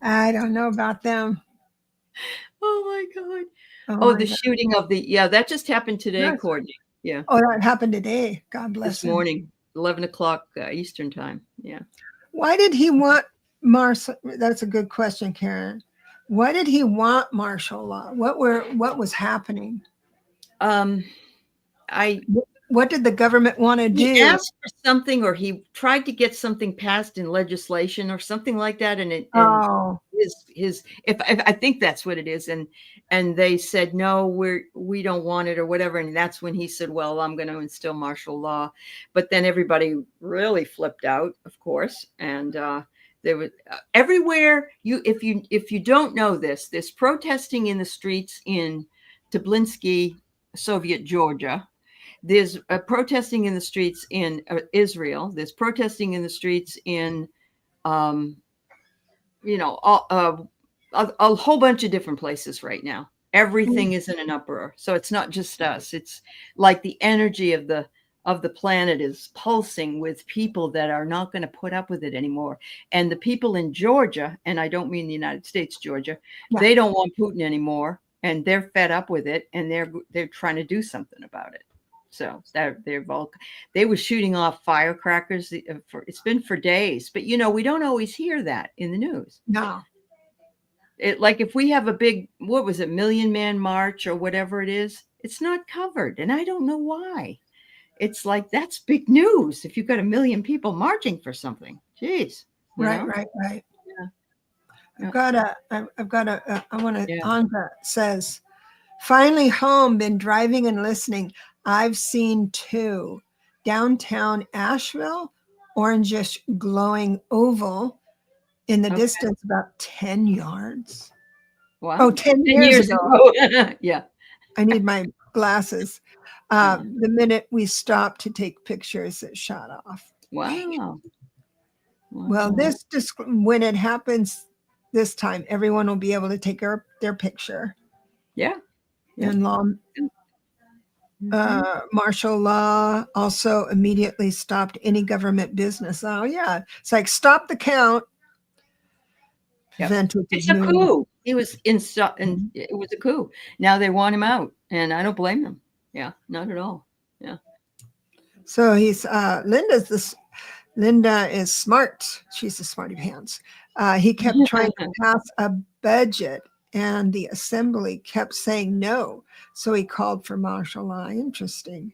I don't know about them. Oh my God. Oh Oh, my the God. shooting of that just happened today, Yes. Courtney. Yeah. Oh, that happened today. God bless This him. morning, 11 o'clock Eastern time. Yeah. Why did he want martial? That's a good question, Karen. Why did he want martial law? What was happening? What did the government want to do? He asked for something, or he tried to get something passed in legislation or something like that. And if I think that's what it is. And they said, no, we don't want it or whatever. And that's when he said, well, I'm going to instill martial law. But then everybody really flipped out, of course. And, there was everywhere if you don't know this, there's protesting in the streets in Tbilinsky, Soviet Georgia. There's protesting in the streets in Israel. There's protesting in the streets in, a whole bunch of different places right now. Everything is in an uproar. So it's not just us. It's like the energy of the planet is pulsing with people that are not going to put up with it anymore. And the people in Georgia, and I don't mean the United States, Georgia, they don't want Putin anymore, and they're fed up with it, and they're trying to do something about it. So they were shooting off firecrackers. It's been for days, but we don't always hear that in the news. No. Like if we have a big, what was it, Million Man March or whatever it is, it's not covered, and I don't know why. It's like that's big news if you've got 1 million people marching for something. Jeez. Right. Yeah. Andra says, finally home, been driving and listening. I've seen 2. Downtown Asheville, orangish glowing oval in the distance about 10 yards. Wow. Oh, 10 years ago. Yeah. I need my glasses. The minute we stopped to take pictures, it shot off. Wow. Well, when it happens this time, everyone will be able to take their picture. Yeah. And martial law also immediately stopped any government business. Oh, yeah. It's like stop the count. It's a coup. He was and it was a coup. Now they want him out, and I don't blame them. Yeah, not at all. Yeah. So he's Linda is smart. She's a smarty pants. He kept trying to pass a budget, and the assembly kept saying no. So he called for martial law. Interesting.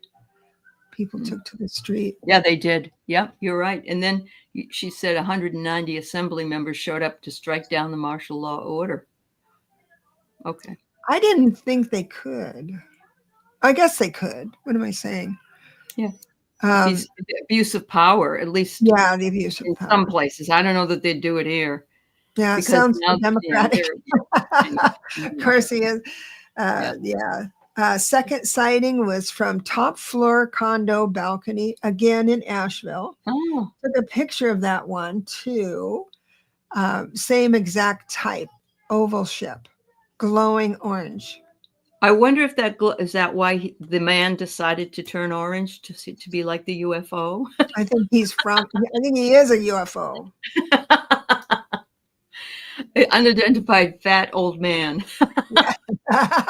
People took to the street. Yeah, they did. Yeah, you're right. And then she said 190 assembly members showed up to strike down the martial law order. Okay. I didn't think they could. I guess they could. What am I saying? Yeah. The abuse of power, at least. Yeah, the abuse of in power. Some places. I don't know that they'd do it here. Yeah, it sounds democratic. Of course he is. Second sighting was from top floor condo balcony, again in Asheville. Oh. Took a picture of that one too. Same exact type, oval ship, glowing orange. I wonder if is that why the man decided to turn orange to be like the UFO? I think he is a UFO. Unidentified fat old man. I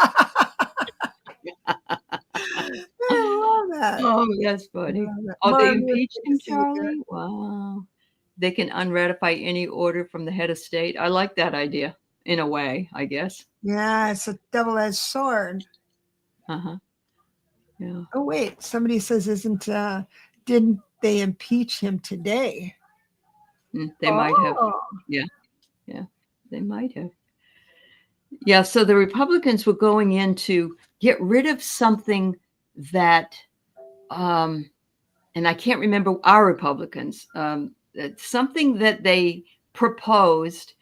love that. Oh, yes, buddy. Oh, they impeached him, Charlie? Wow. They can unratify any order from the head of state. I like that idea, in a way, I guess. Yeah, it's a double-edged sword. Uh-huh. Yeah. Oh, wait. Somebody says, didn't they impeach him today? They might have. Yeah. Yeah, they might have. Yeah, so the Republicans were going in to get rid of something that, and I can't remember our Republicans, something that they proposed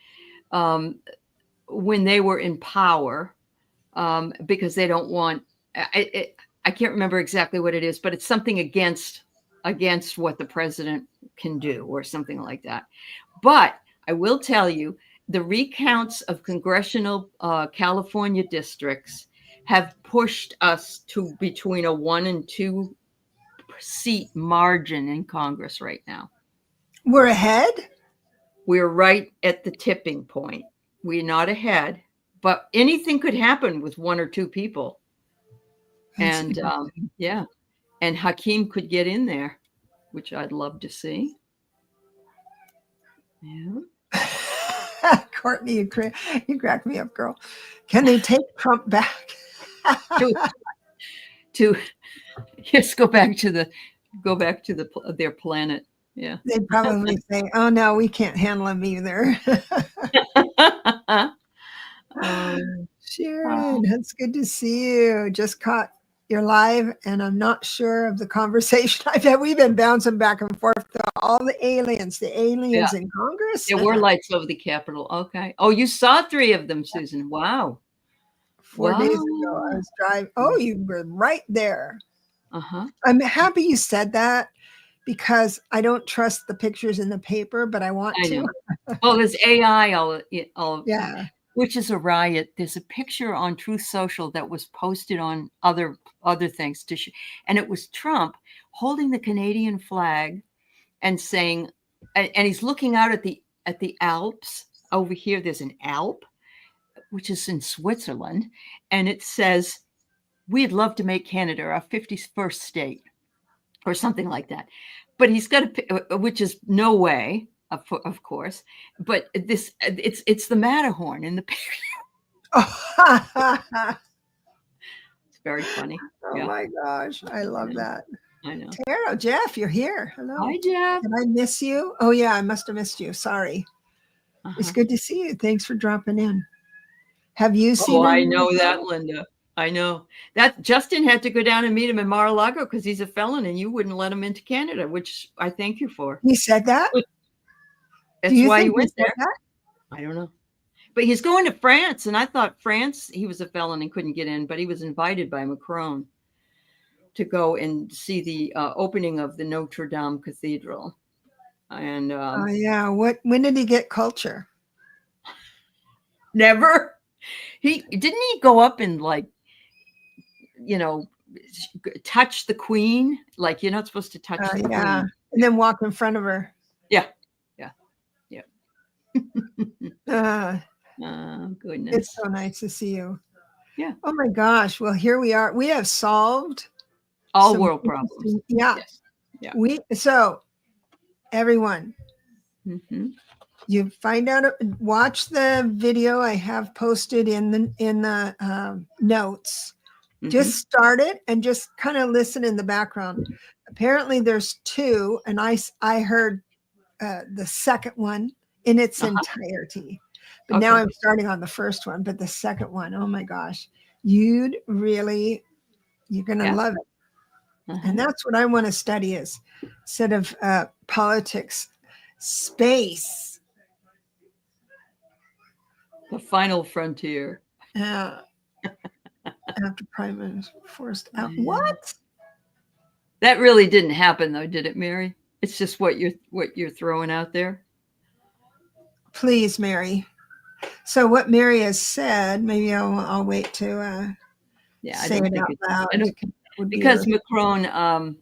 when they were in power, because they don't want, I can't remember exactly what it is, but it's something against what the president can do or something like that. But I will tell you, the recounts of congressional California districts have pushed us to between a 1 and 2 seat margin in Congress right now. We're ahead? We're right at the tipping point. We're not ahead, but anything could happen with one or two people. And yeah, and Hakeem could get in there, which I'd love to see. Yeah. Courtney, you crack me up, girl. Can they take Trump back? to just go back to their planet. Yeah. They'd probably say, "Oh no, we can't handle him either." Sharon, it's good to see you. Just caught your live, and I'm not sure of the conversation. I bet we've been bouncing back and forth to all the aliens in Congress. There were lights over the Capitol. Okay. Oh, you saw 3 of them, Susan. Wow. 4 days ago, I was driving. Oh, you were right there. Uh-huh. I'm happy you said that because I don't trust the pictures in the paper, but I want to. Oh, there's AI all yeah. Which is a riot. There's a picture on Truth Social that was posted on other things and it was Trump holding the Canadian flag and saying, and he's looking out at the Alps. Over here, there's an Alp, which is in Switzerland, and it says, "We'd love to make Canada our 51st state," or something like that. But he's got which is no way. Of course, but it's the Matterhorn in the picture. It's very funny. Oh my gosh, I love that. I know. Tara, Jeff, you're here. Hello. Hi, Jeff. Did I miss you? Oh yeah, I must have missed you. Sorry. It's good to see you. Thanks for dropping in. Have you seen? Oh, I know that, Linda. I know that Justin had to go down and meet him in Mar-a-Lago because he's a felon, and you wouldn't let him into Canada, which I thank you for. He said that. That's why he went there. I don't know. But he's going to France, and I thought France, he was a felon and couldn't get in, but he was invited by Macron to go and see the opening of the Notre Dame Cathedral. And oh yeah, when did he get culture? Never. He go up and touch the Queen, like you're not supposed to touch the Queen, and then walk in front of her. Yeah. Goodness. It's so nice to see you. Yeah. Oh my gosh. Well, here we are. We have solved all world problems. Yeah. Yes. Yeah. So everyone, you find out, watch the video I have posted in the notes. Just start it and just kind of listen in the background. Apparently there's 2, and I heard the second one in its entirety. But now I'm starting on the first one, but the second one, oh my gosh, you're going to love it. And that's what I want to study is, instead of politics, space. The final frontier. After Prime Minister forced out. What? That really didn't happen though, did it, Mary? It's just what you're throwing out there. Please, Mary. So what Mary has said, maybe I'll wait to say it out loud. Because Macron,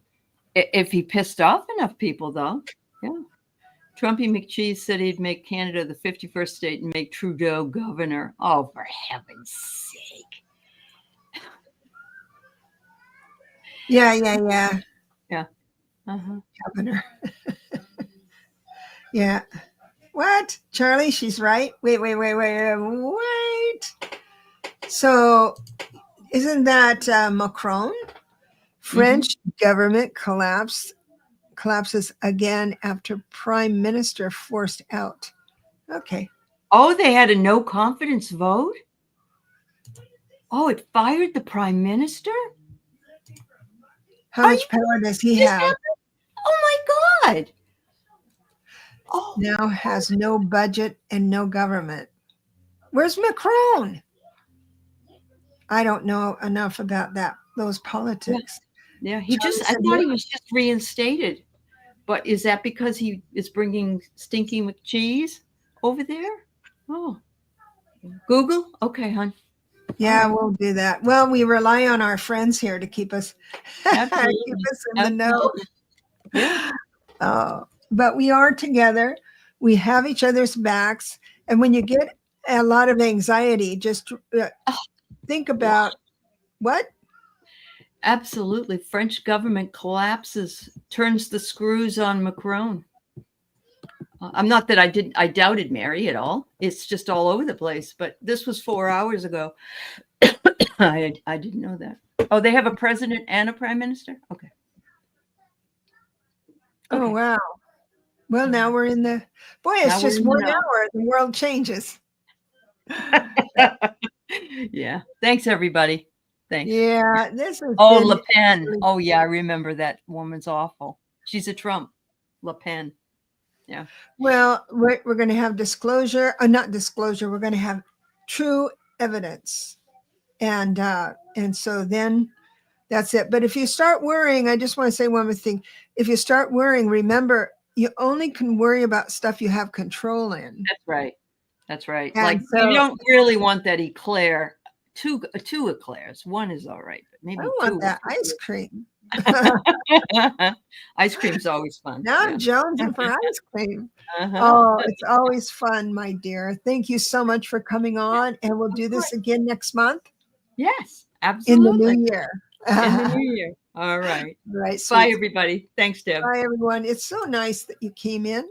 if he pissed off enough people, though, Trumpy McCheese said he'd make Canada the 51st state and make Trudeau governor. Oh, for heaven's sake! Yeah. Governor. Yeah. What? Charlie, she's right. Wait. So isn't that Macron? French government collapses again after prime minister forced out. Okay. Oh, they had a no confidence vote? Oh, it fired the prime minister? How much power does he have? Oh my God. Oh. Now has no budget and no government. Where's Macron? I don't know enough about those politics. Yeah, I thought he was just reinstated. But is that because he is bringing Stinky McCheese over there? Oh. Google? Okay, hon. Yeah, we'll do that. Well, we rely on our friends here to keep us in the know. Yeah. But we are together. We have each other's backs. And when you get a lot of anxiety, just think about what? Absolutely. French government collapses, turns the screws on Macron. I'm not that I doubted Mary at all. It's just all over the place. But this was 4 hours ago. I didn't know that. Oh, they have a president and a prime minister? Okay. Oh, wow. Well, now we're in the, boy, it's just 1 hour. The world changes. Yeah. Thanks, everybody. Thanks. Yeah. This is Le Pen. Really oh, yeah. I remember that woman's awful. She's a Trump. Le Pen. Yeah. Well, we're going to have disclosure, not disclosure. We're going to have true evidence. And so then that's it. But if you start worrying, I just want to say one more thing. If you start worrying, remember, you only can worry about stuff you have control in. That's right. That's right. And like so, you don't really want that eclair. Two eclairs. One is all right, but maybe I want that ice cream. Ice cream's always fun. Now I'm jonesing for ice cream. Oh, it's always fun, my dear. Thank you so much for coming on, and we'll do this again next month. Yes, absolutely. In the new year. In the new year. All right. Right. Bye, everybody. Thanks, Deb. Bye, everyone. It's so nice that you came in.